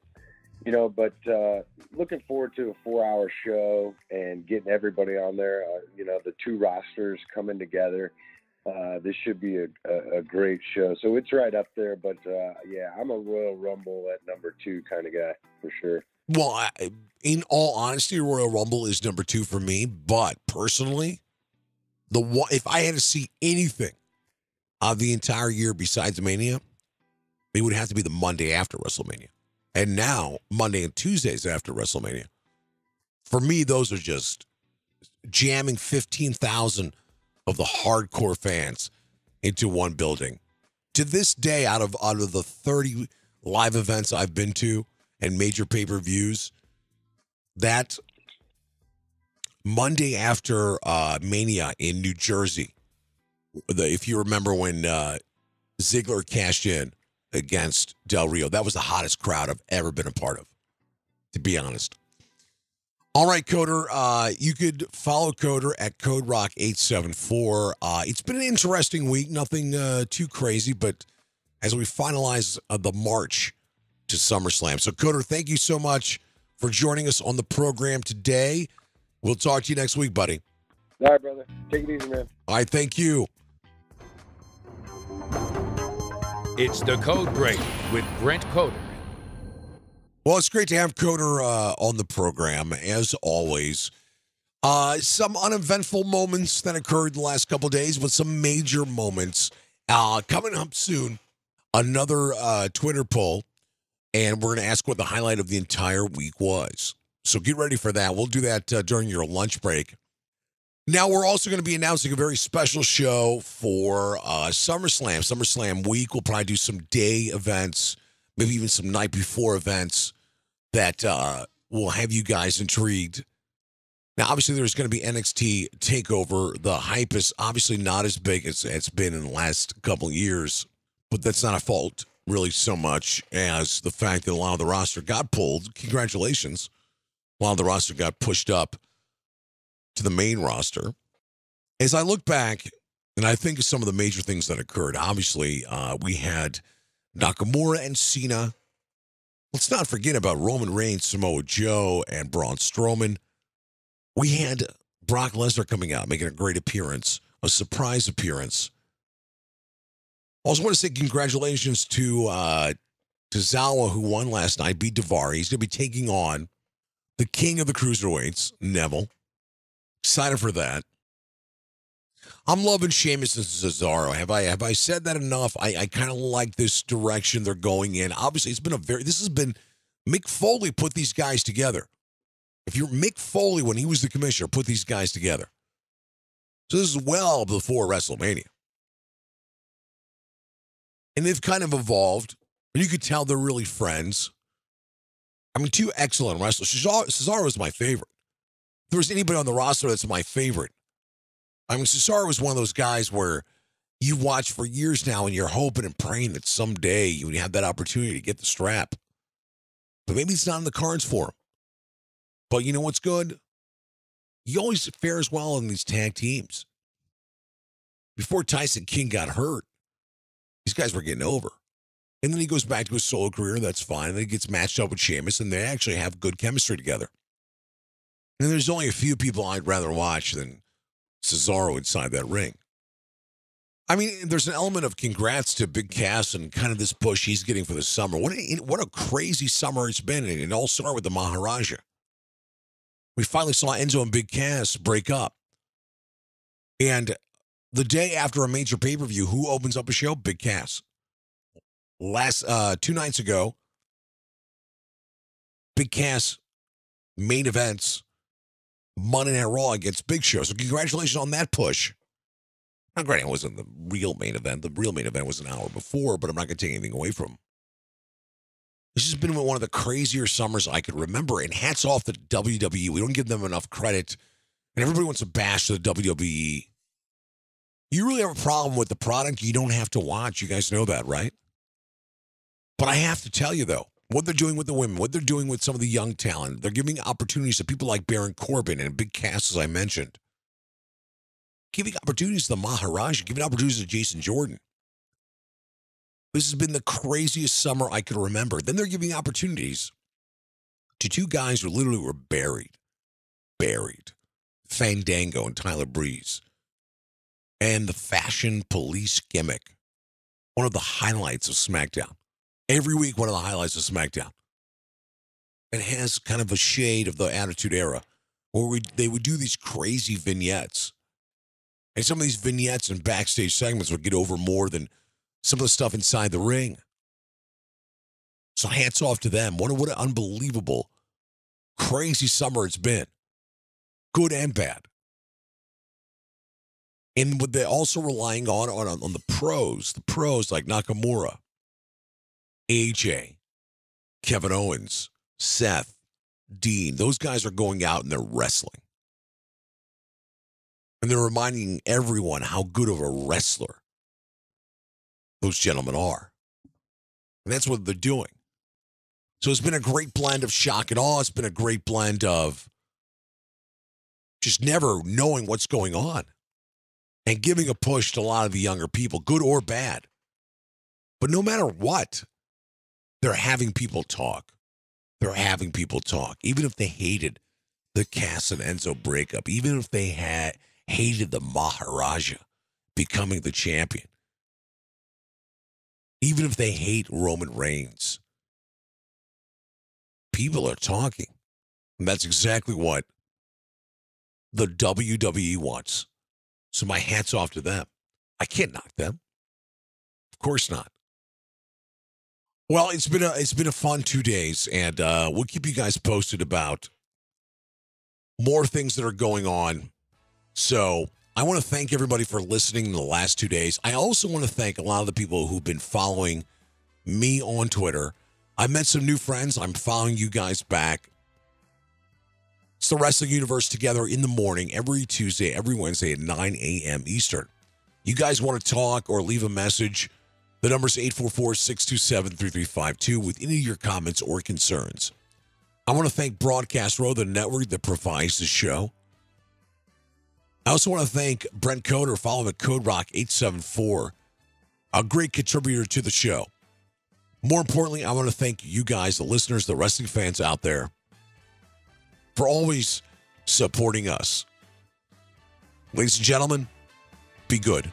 Speaker 8: looking forward to a 4-hour show and getting everybody on there. The two rosters coming together. This should be a great show. So it's right up there. But, I'm a Royal Rumble at number 2 kind of guy for sure.
Speaker 2: Well, in all honesty, Royal Rumble is number 2 for me. But personally, if I had to see anything of the entire year besides Mania, it would have to be the Monday after WrestleMania. And now, Monday and Tuesdays after WrestleMania. For me, those are just jamming 15,000 of the hardcore fans into one building. To this day, out of the 30 live events I've been to and major pay-per-views, that Monday after Mania in New Jersey, if you remember when Ziggler cashed in against Del Rio, that was the hottest crowd I've ever been a part of, to be honest. All right, Coder, you could follow Coder at CodeRock874. It's been an interesting week, nothing too crazy, but as we finalize the march to SummerSlam. So, Coder, thank you so much for joining us on the program today. We'll talk to you next week, buddy.
Speaker 8: All right, brother. Take it easy, man.
Speaker 2: All right, thank you.
Speaker 1: It's the Code Break with Brent Coder.
Speaker 2: Well, it's great to have Coder on the program, as always. Some uneventful moments that occurred the last couple of days, but some major moments. Coming up soon, another Twitter poll, and we're going to ask what the highlight of the entire week was. So get ready for that. We'll do that during your lunch break. Now, we're also going to be announcing a very special show for SummerSlam. SummerSlam week. We'll probably do some day events, maybe even some night before events that will have you guys intrigued. Now, obviously, there's going to be NXT TakeOver. The hype is obviously not as big as it's been in the last couple of years, but that's not a fault, really, so much as the fact that a lot of the roster got pulled. Congratulations. A lot of the roster got pushed up to the main roster. As I look back, and I think of some of the major things that occurred, obviously, we had Nakamura and Cena. Let's not forget about Roman Reigns, Samoa Joe, and Braun Strowman. We had Brock Lesnar coming out, making a great appearance, a surprise appearance. Also want to say congratulations to Zawa, who won last night, beat Daivari. He's going to be taking on the king of the cruiserweights, Neville. Excited for that. I'm loving Sheamus and Cesaro. Have I said that enough? I kind of like this direction they're going in. Obviously, this has been Mick Foley put these guys together. If you're Mick Foley, when he was the commissioner, put these guys together. So this is well before WrestleMania. And they've kind of evolved. And you could tell they're really friends. I mean, two excellent wrestlers. Cesaro is my favorite. If there was anybody on the roster that's my favorite, I mean, Cesaro was one of those guys where you watch for years now and you're hoping and praying that someday you would have that opportunity to get the strap. But maybe it's not in the cards for him. But you know what's good? He always fares well in these tag teams. Before Tyson King got hurt, these guys were getting over. And then he goes back to his solo career, that's fine. And then he gets matched up with Sheamus, and they actually have good chemistry together. And there's only a few people I'd rather watch than Cesaro inside that ring. I mean, there's an element of congrats to Big Cass and kind of this push he's getting for the summer. What a crazy summer it's been, and it all started with the Maharaja. We finally saw Enzo and Big Cass break up. And the day after a major pay-per-view, who opens up a show? Big Cass. 2 nights ago, Big Cass main events Monday Night Raw against Big Show. So congratulations on that push. Now, granted, it wasn't the real main event. The real main event was an hour before, but I'm not going to take anything away from him. This has been one of the crazier summers I could remember, and hats off to WWE. We don't give them enough credit, and everybody wants to bash the WWE. You really have a problem with the product, you don't have to watch. You guys know that, right? But I have to tell you, though, what they're doing with the women, what they're doing with some of the young talent, they're giving opportunities to people like Baron Corbin and Big Cass, as I mentioned. Giving opportunities to the Maharaja, giving opportunities to Jason Jordan. This has been the craziest summer I could remember. Then they're giving opportunities to two guys who literally were buried. Fandango and Tyler Breeze. And the Fashion Police gimmick. One of the highlights of SmackDown. Every week, one of the highlights of SmackDown. It has kind of a shade of the Attitude Era, where they would do these crazy vignettes. And some of these vignettes and backstage segments would get over more than some of the stuff inside the ring. So hats off to them. What an unbelievable, crazy summer it's been. Good and bad. And what they're also relying on the pros like Nakamura, AJ, Kevin Owens, Seth, Dean. Those guys are going out and they're wrestling. And they're reminding everyone how good of a wrestler those gentlemen are. And that's what they're doing. So it's been a great blend of shock and awe. It's been a great blend of just never knowing what's going on and giving a push to a lot of the younger people, good or bad. But no matter what, they're having people talk. They're having people talk. Even if they hated the Cass and Enzo breakup, even if they hated the Maharaja becoming the champion, even if they hate Roman Reigns, people are talking. And that's exactly what the WWE wants. So my hat's off to them. I can't knock them. Of course not. Well, it's been a fun 2 days, and we'll keep you guys posted about more things that are going on. So I want to thank everybody for listening in the last 2 days. I also want to thank a lot of the people who've been following me on Twitter. I met some new friends. I'm following you guys back. It's the Wrestling Universe together in the morning, every Tuesday, every Wednesday at 9 a.m. Eastern. You guys want to talk or leave a message, the number's 844-627-3352 with any of your comments or concerns. I want to thank Broadcast Row, the network that provides the show. I also want to thank Brent Coder, follow him at CodeRock874, a great contributor to the show. More importantly, I want to thank you guys, the listeners, the wrestling fans out there, for always supporting us. Ladies and gentlemen, be good.